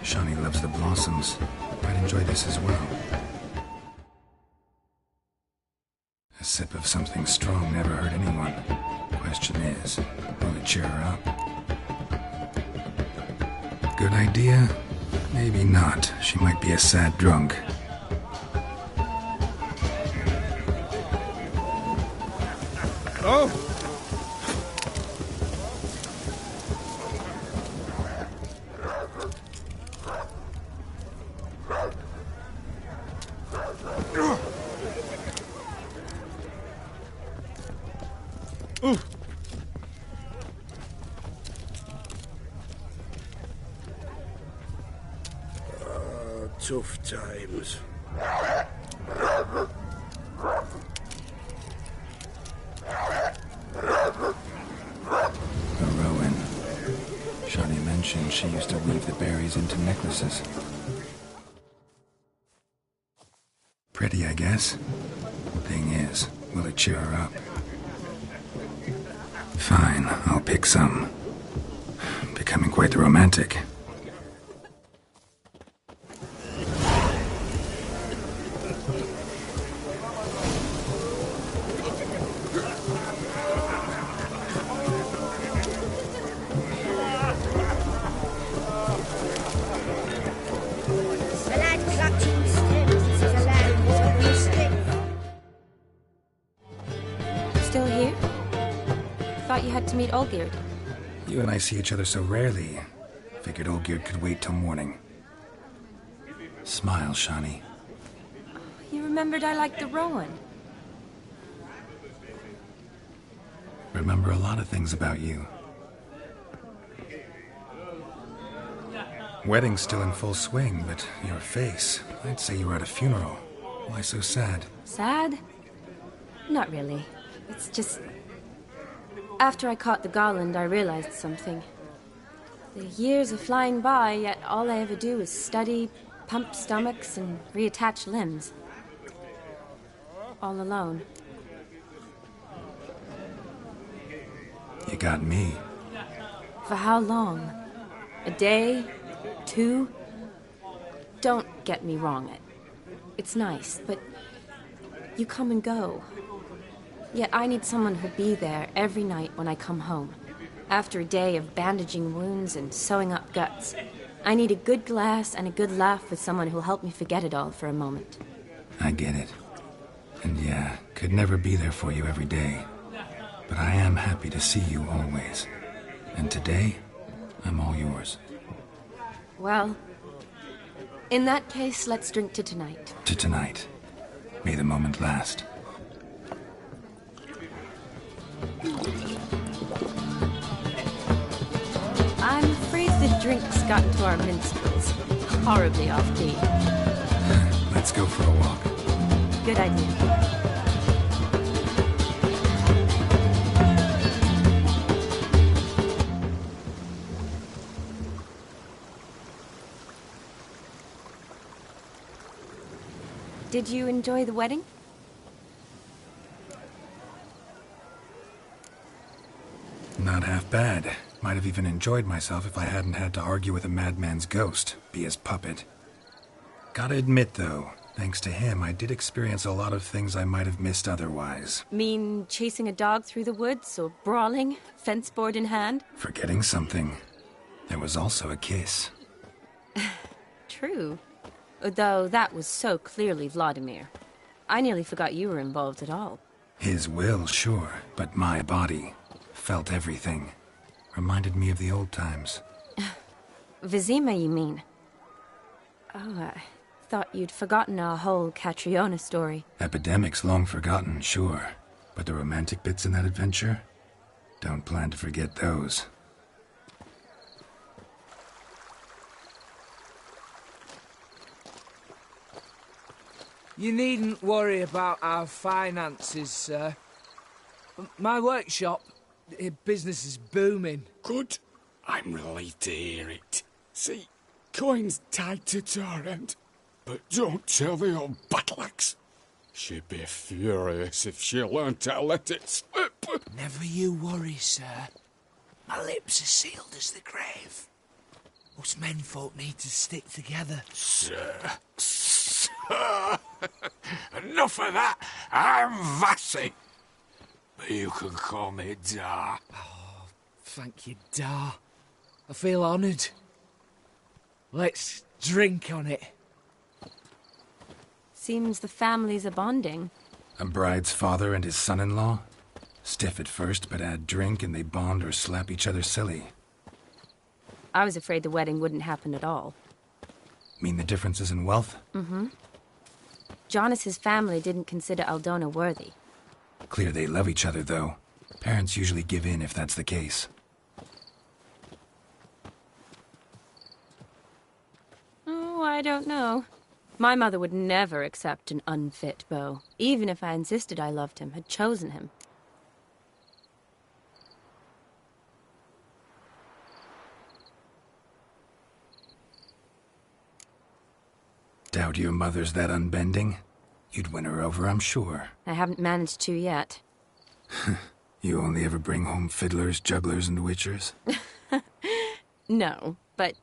Shawnee loves the blossoms. Might enjoy this as well. A sip of something strong never hurt anyone. Question is, will it cheer her up? Good idea? Maybe not. She might be a sad drunk. Oh! Tough times. A rowan. Shawnee mentioned she used to weave the berries into necklaces. Pretty, I guess. Thing is, will it cheer her up? Fine, I'll pick some. Becoming quite the romantic. Still here? Thought you had to meet Olgierd. You and I see each other so rarely. Figured Olgierd could wait till morning. Smile, Shawnee. You remembered I liked the rowan. Remember a lot of things about you. Wedding's still in full swing, but your face, I'd say you were at a funeral. Why so sad? Sad? Not really. It's just... After I caught the garland, I realized something. The years are flying by, yet all I ever do is study, pump stomachs, and reattach limbs. All alone. You got me. For how long? A day? 2? Don't get me wrong. It's nice, but you come and go. Yet I need someone who'll be there every night when I come home. After a day of bandaging wounds and sewing up guts, I need a good glass and a good laugh with someone who'll help me forget it all for a moment. I get it. And yeah, could never be there for you every day. But I am happy to see you always. And today, I'm all yours. Well, in that case, let's drink to tonight. To tonight. May the moment last. I'm afraid the drinks got into our minstrels. Horribly off key. Let's go for a walk. Good idea. Did you enjoy the wedding? Not half bad. Might have even enjoyed myself if I hadn't had to argue with a madman's ghost, be his puppet. Gotta admit, though, thanks to him, I did experience a lot of things I might have missed otherwise. Mean chasing a dog through the woods, or brawling, fence board in hand? Forgetting something. There was also a kiss. True. Though that was so clearly Vladimir. I nearly forgot you were involved at all. His will, sure, but my body felt everything. Reminded me of the old times. Vizima, you mean? Oh, I thought you'd forgotten our whole Catriona story. Epidemics long forgotten, sure. But the romantic bits in that adventure? Don't plan to forget those. You needn't worry about our finances, sir. My workshop, business is booming. Good. I'm relieved to hear it. See, coin's tied to Torrent. But don't tell the old battle-axe. She'd be furious if she learned to let it slip. Never you worry, sir. My lips are sealed as the grave. Us menfolk need to stick together. Sir. Enough of that. I'm Vassy. But you can call me Dar. Oh, thank you, Dar. I feel honoured. Let's drink on it. Seems the families are bonding. A bride's father and his son-in-law? Stiff at first, but add drink and they bond or slap each other silly. I was afraid the wedding wouldn't happen at all. Mean the differences in wealth? Mm-hmm. Jonas's family didn't consider Aldona worthy. Clear they love each other, though. Parents usually give in if that's the case. Oh, I don't know. My mother would never accept an unfit beau, even if I insisted I loved him, had chosen him. Doubt your mother's that unbending? You'd win her over, I'm sure. I haven't managed to yet. You only ever bring home fiddlers, jugglers, and witchers? No, but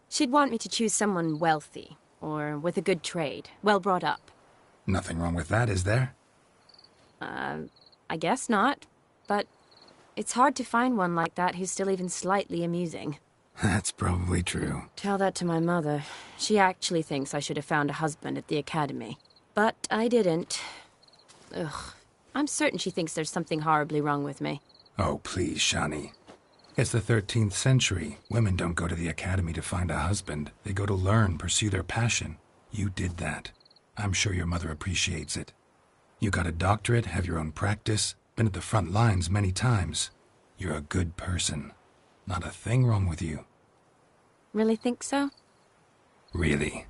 she'd want me to choose someone wealthy, or with a good trade, well brought up. Nothing wrong with that, is there? I guess not, but it's hard to find one like that who's still even slightly amusing. That's probably true. Tell that to my mother. She actually thinks I should have found a husband at the academy. But I didn't. Ugh. I'm certain she thinks there's something horribly wrong with me. Oh, please, Shani. It's the 13th century. Women don't go to the academy to find a husband. They go to learn, pursue their passion. You did that. I'm sure your mother appreciates it. You got a doctorate, have your own practice, been at the front lines many times. You're a good person. Not a thing wrong with you. Really think so? Really.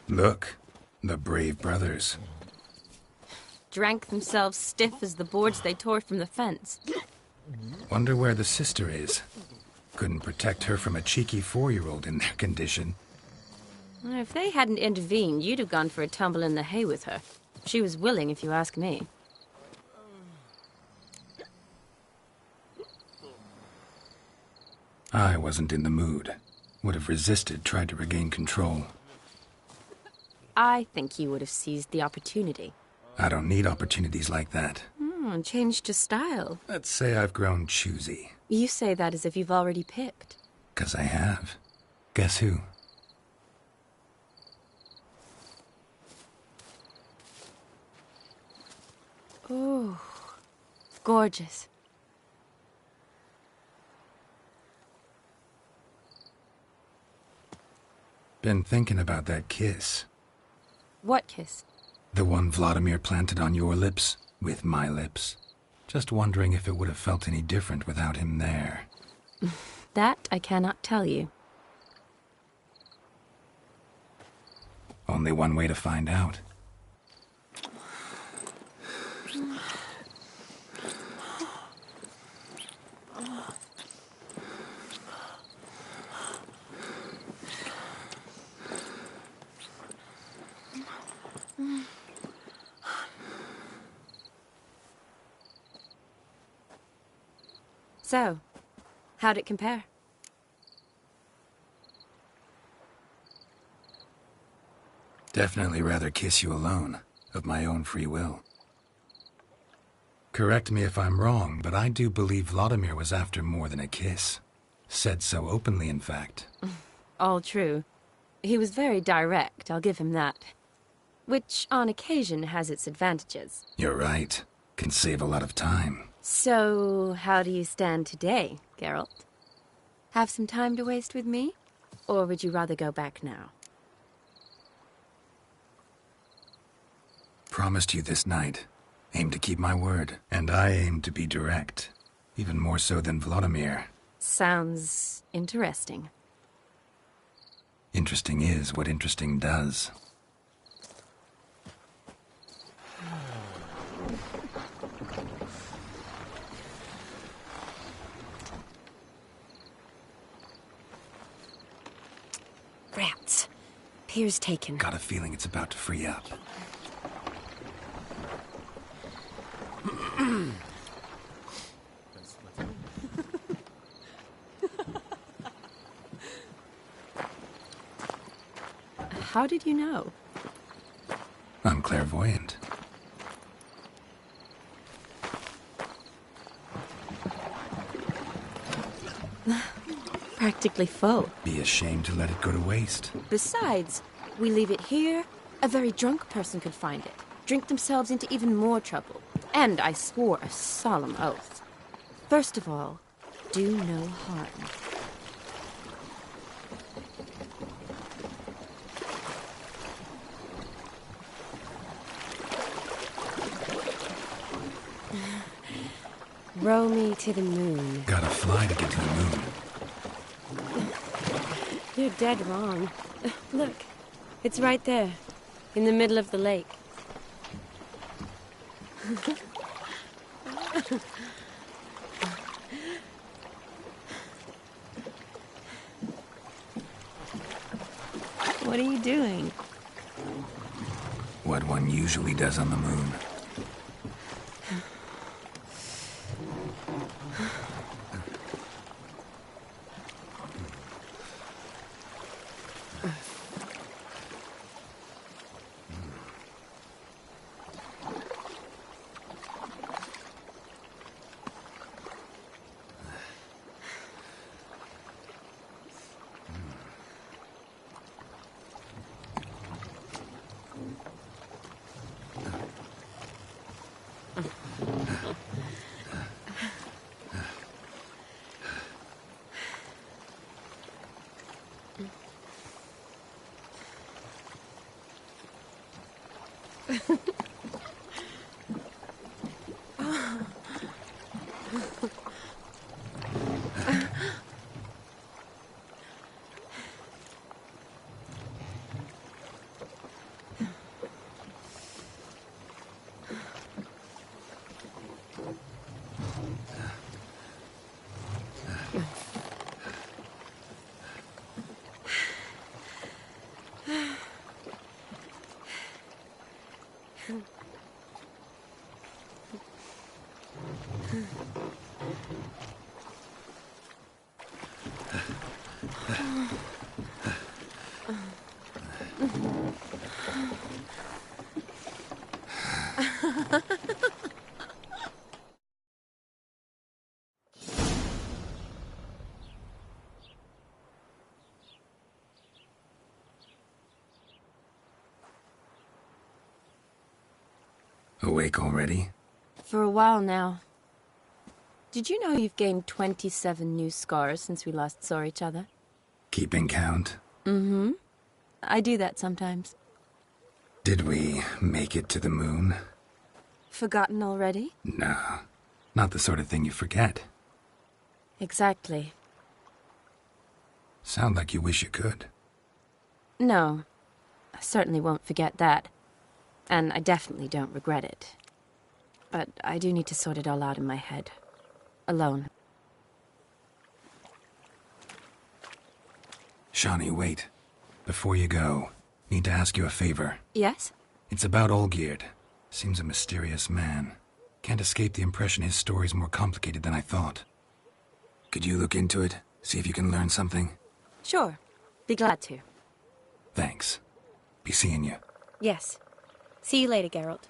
Look, the brave brothers. Drank themselves stiff as the boards they tore from the fence. Wonder where the sister is. Couldn't protect her from a cheeky 4-year-old in their condition. If they hadn't intervened, you'd have gone for a tumble in the hay with her. She was willing, if you ask me. I wasn't in the mood. Would have resisted, tried to regain control. I think you would have seized the opportunity. I don't need opportunities like that. Changed your style. Let's say I've grown choosy. You say that as if you've already picked. 'Cause I have. Guess who? Oh, gorgeous. Been thinking about that kiss. What kiss? The one Vladimir planted on your lips, with my lips. Just wondering if it would have felt any different without him there. That I cannot tell you. Only one way to find out. So, how'd it compare? Definitely rather kiss you alone, of my own free will. Correct me if I'm wrong, but I do believe Vladimir was after more than a kiss. Said so openly, in fact. All true. He was very direct, I'll give him that. Which, on occasion, has its advantages. You're right. Can save a lot of time. So, how do you stand today, Geralt? Have some time to waste with me? Or would you rather go back now? Promised you this night. Aim to keep my word. And I aim to be direct. Even more so than Vladimir. Sounds interesting. Interesting is what interesting does. Rats. Pier's taken. Got a feeling it's about to free up. How did you know? I'm clairvoyant. Practically full. Be ashamed to let it go to waste. Besides, we leave it here, a very drunk person could find it, drink themselves into even more trouble. And I swore a solemn oath. First of all, do no harm. Row me to the moon. Gotta fly to get to the moon. You're dead wrong. Look, it's right there, in the middle of the lake. What are you doing? What one usually does on the moon. Awake already? For a while now. Did you know you've gained 27 new scars since we last saw each other? Keeping count? Mm-hmm. I do that sometimes. Did we make it to the moon? Forgotten already? No, not the sort of thing you forget. Exactly. Sound like you wish you could. No, I certainly won't forget that. And I definitely don't regret it. But I do need to sort it all out in my head. Alone. Shawnee, wait. Before you go, need to ask you a favor. Yes? It's about Olgierd. Seems a mysterious man. Can't escape the impression his story's more complicated than I thought. Could you look into it? See if you can learn something? Sure. Be glad to. Thanks. Be seeing you. Yes. See you later, Geralt.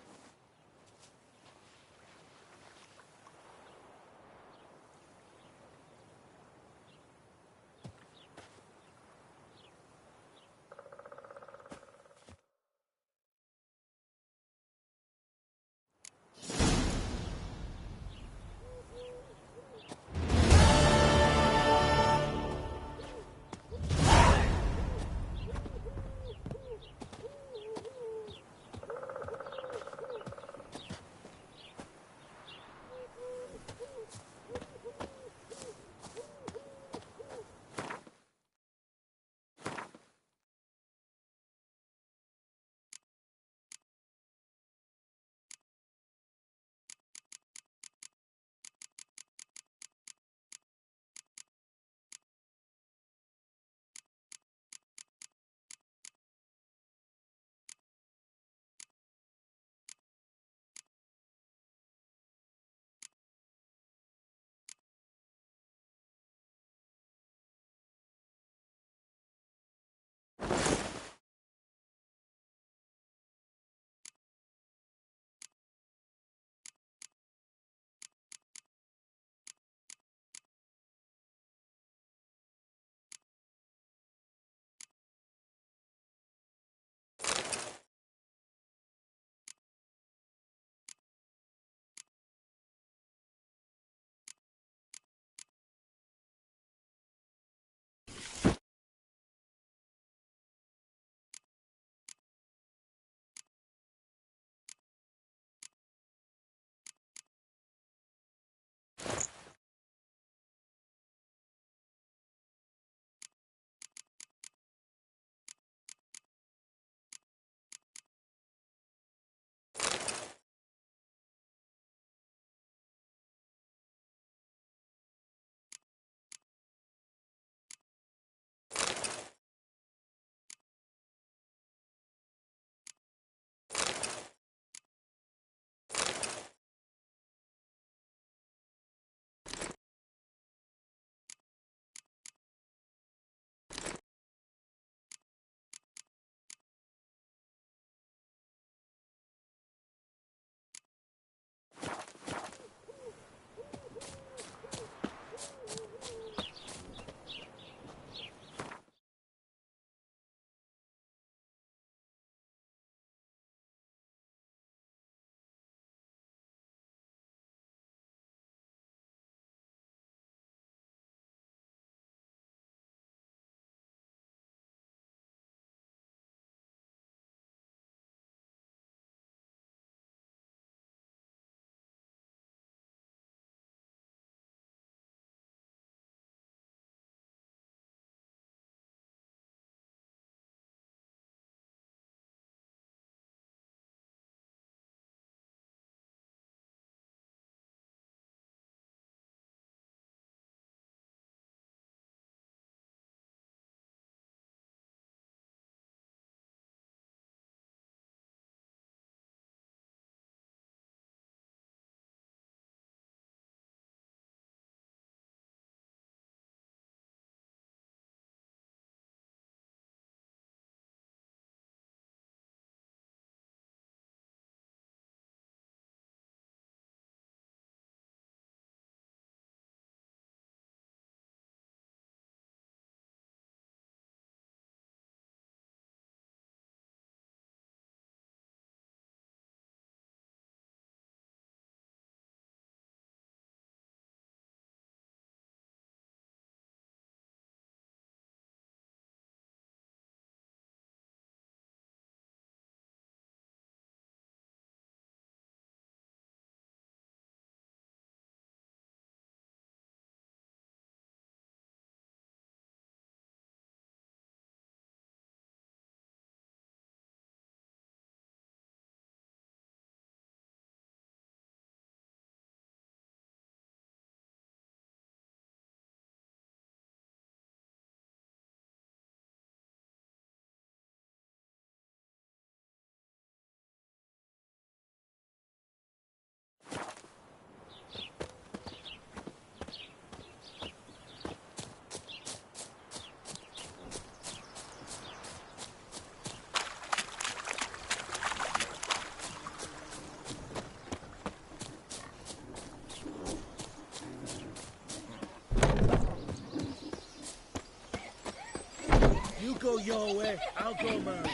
You go your way, I'll go mine.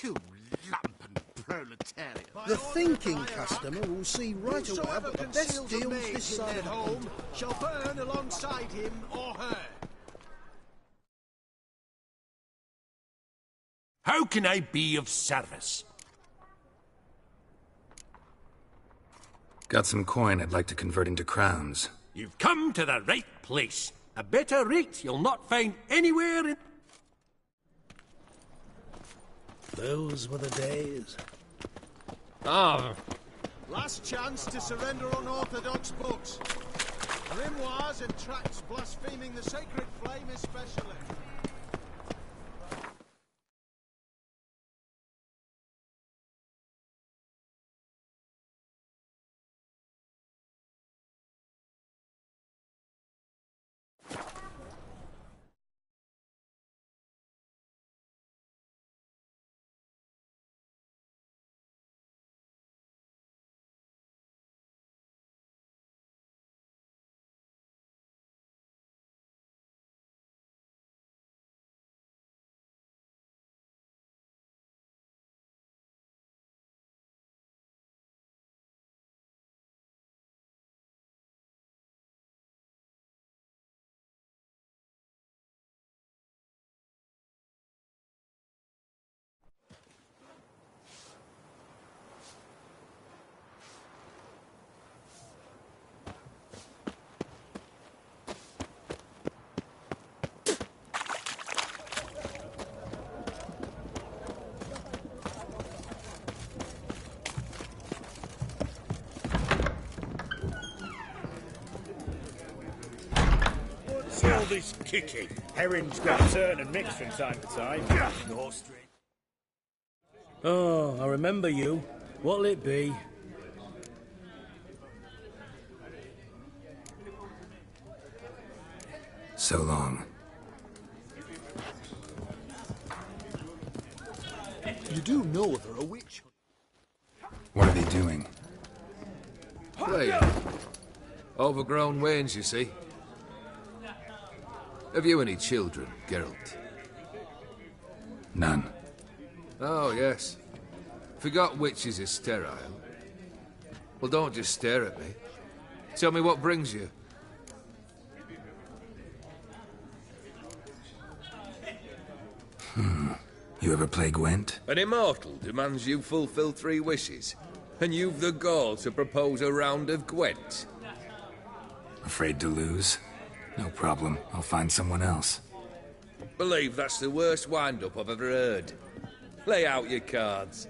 You lumpen proletariat. The thinking customer will see right away Whosoever but the best conceals a deals maid this in side their of the home pond. shall burn alongside him or her. How can I be of service? Got some coin I'd like to convert into crowns. You've come to the right place. A better rate you'll not find anywhere in... Those were the days. Ah, Last chance to surrender unorthodox books. Grimoires and tracts blaspheming the sacred flame especially. What's all this kicking? Herring's got to turn and mix from time to time. No straight. Oh, I remember you. What'll it be? So long. You do know they're a witch. What are they doing? playing. Overgrown wains, you see. Have you any children, Geralt? None. Oh, yes. Forgot witches is sterile. Well, don't just stare at me. Tell me what brings you. You ever play Gwent? An immortal demands you fulfill 3 wishes, and you've the gall to propose a round of Gwent. Afraid to lose? No problem. I'll find someone else. believe that's the worst wind-up I've ever heard. Lay out your cards.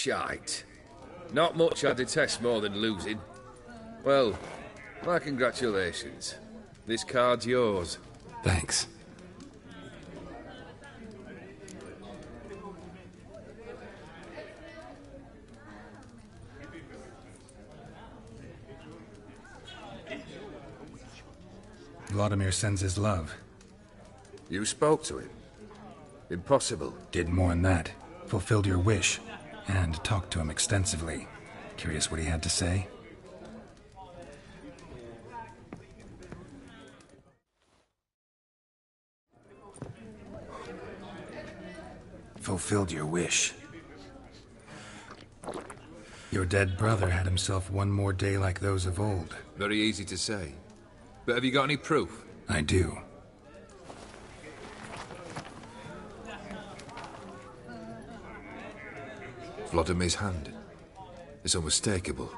shite. Not much I detest more than losing. Well, my congratulations. This card's yours. Thanks. Vladimir sends his love. You spoke to him? Impossible. Did more than that. Fulfilled your wish. And talked to him extensively. Curious what he had to say? Fulfilled your wish. Your dead brother had himself one more day like those of old. Very easy to say. But have you got any proof? I do. Vladimir's hand. It's unmistakable.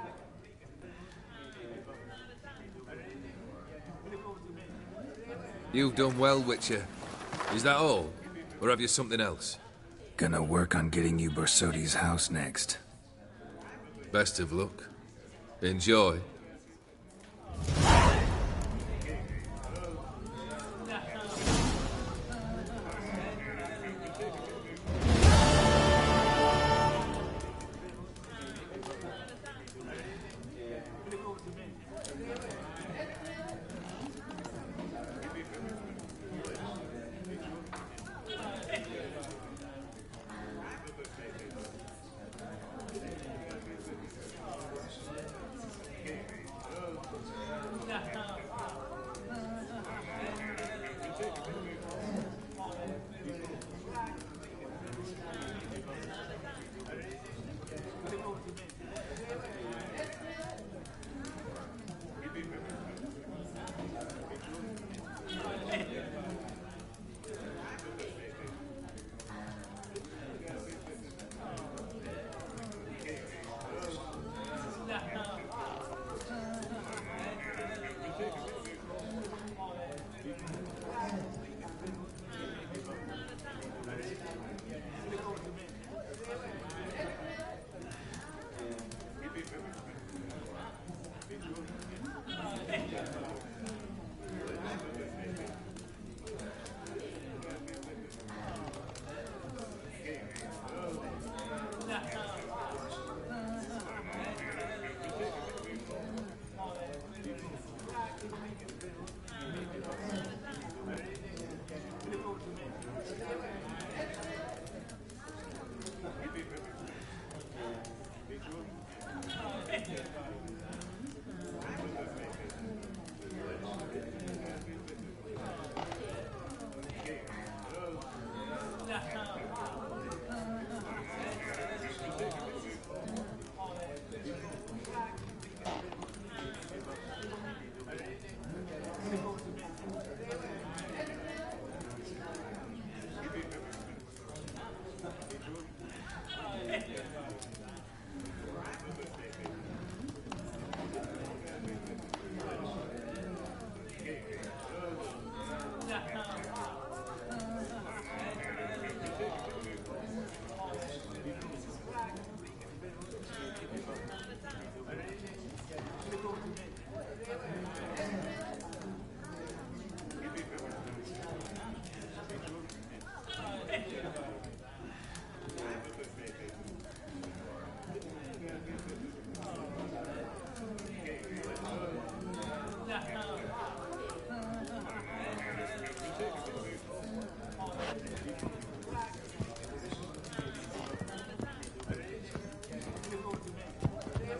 You've done well, Witcher. Is that all? Or have you something else? Gonna work on getting you Borsodi's house next. Best of luck. Enjoy.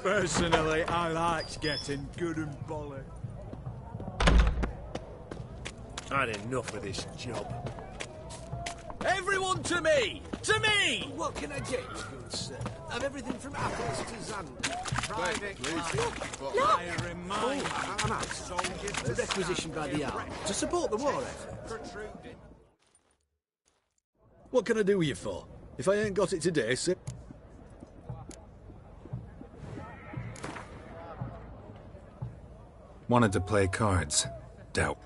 Personally, I like getting good and bolly. I'd enough of this job. Everyone to me! To me! What can I get you, good sir? Of everything from apples to Xander. Private Look! I remind you, I'm out. The requisition by the army to support the war effort. What can I do you for? If I ain't got it today, sir... Wanted to play cards. Doubt.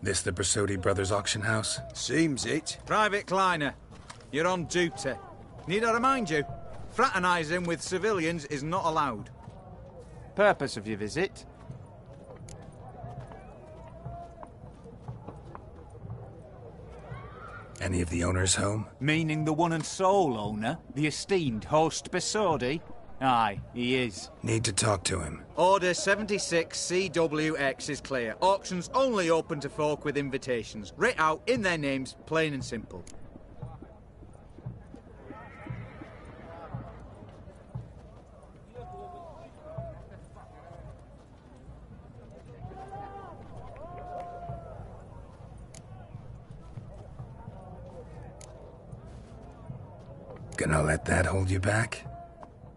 This the Brasodi Brothers auction house? Seems it. Private Kleiner, you're on duty. Need I remind you, fraternising with civilians is not allowed. Purpose of your visit? Any of the owners home? Meaning the one and sole owner, the esteemed host Besodi? Aye, he is. Need to talk to him. Order 76 CWX is clear. Auctions only open to folk with invitations. Writ out in their names, plain and simple. Gonna let that hold you back?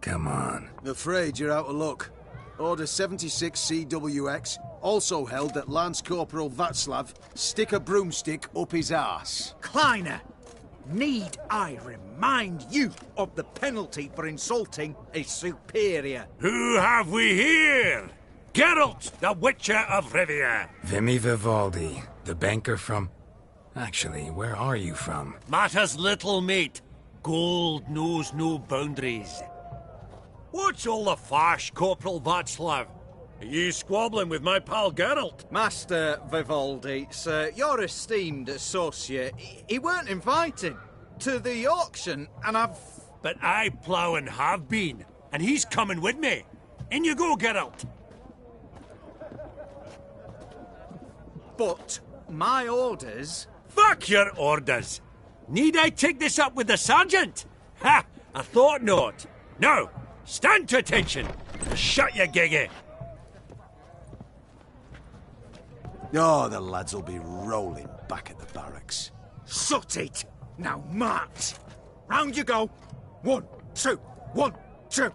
Come on. Afraid you're out of luck. Order 76 CWX also held that Lance Corporal Václav stick a broomstick up his arse. Kleiner, need I remind you of the penalty for insulting a superior? Who have we here? Geralt, the Witcher of Rivia. Vimy Vivaldi, the banker from... Actually, where are you from? Matters little, mate. Gold knows no boundaries. What's all the fash, Corporal Václav? Are you squabbling with my pal Geralt? Master Vivaldi, sir, your esteemed associate, he weren't invited to the auction, and I've... But I plough and have been, and he's coming with me. In you go, Geralt. But my orders... Fuck your orders! Need I take this up with the sergeant? Ha! I thought not. Now, stand to attention. Shut your giggy. Oh, the lads will be rolling back at the barracks. Sut it! Now march! Round you go! 1, 2, 1, 2!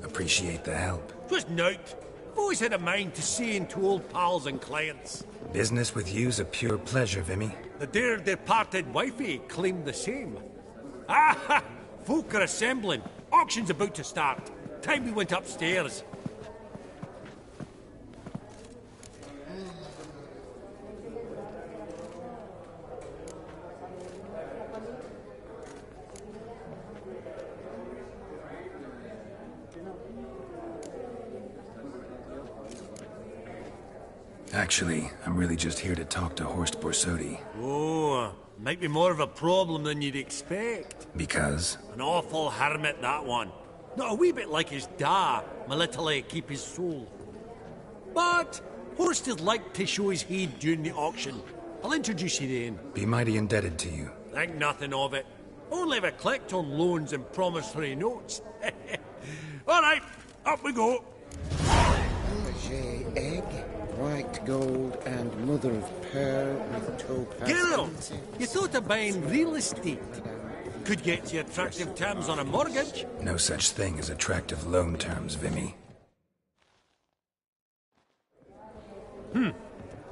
Appreciate the help. Twas nout. I've always had a mind to seeing to old pals and clients. Business with you's a pure pleasure, Vimy. The dear departed wifey claimed the same. Ah! Folk are assembling. Auction's about to start. Time we went upstairs. Actually, I'm really just here to talk to Horst Borsodi. Oh, might be more of a problem than you'd expect. Because? An awful hermit, that one. Not a wee bit like his da, my little keep his soul. But Horst would like to show his head during the auction. I'll introduce you then. Be mighty indebted to you. Think nothing of it. Only if I collect on loans and promissory notes. All right, up we go. Egg, white gold, and mother of pearl with topaz. Geralt, you thought of buying real estate. Could get you attractive terms on a mortgage. No such thing as attractive loan terms, Vimy.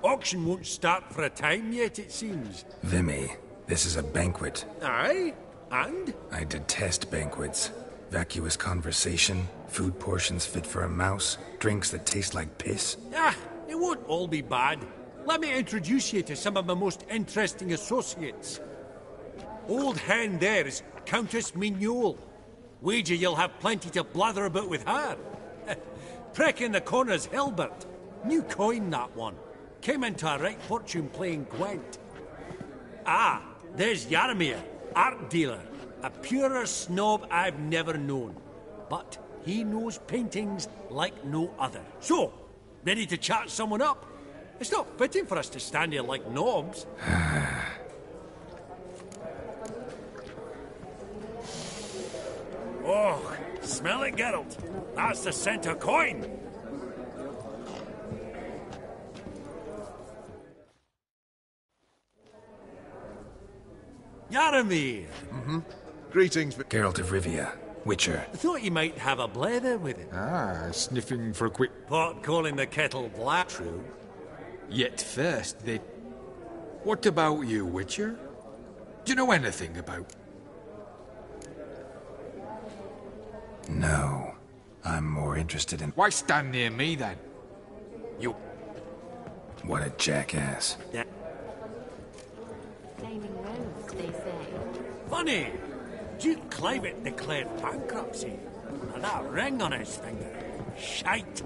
Auction won't start for a time yet, it seems. Vimy, this is a banquet. Aye, and? I detest banquets. Vacuous conversation, food portions fit for a mouse, drinks that taste like piss. Ah, it won't all be bad. Let me introduce you to some of my most interesting associates. Old hen there is Countess Mignole. Wager you'll have plenty to blather about with her. Prick in the corner's Hilbert. New coin, that one. Came into a right fortune playing Gwent. Ah, there's Jaromir, art dealer. A purer snob I've never known. But he knows paintings like no other. So, ready to chat someone up? It's not fitting for us to stand here like knobs. Oh, smell it, Geralt. That's the center coin. Jaromir. Greetings, Geralt of Rivia. Witcher. I thought you might have a blather with it. Ah, sniffing for a quick... Pot calling the kettle black. True. Yet first, they... What about you, Witcher? Do you know anything about... No. I'm more interested in... Why stand near me, then? You... What a jackass. Yeah. Claiming roads, they say. Funny! Duke Clivet declared bankruptcy. And that ring on his finger. Shite.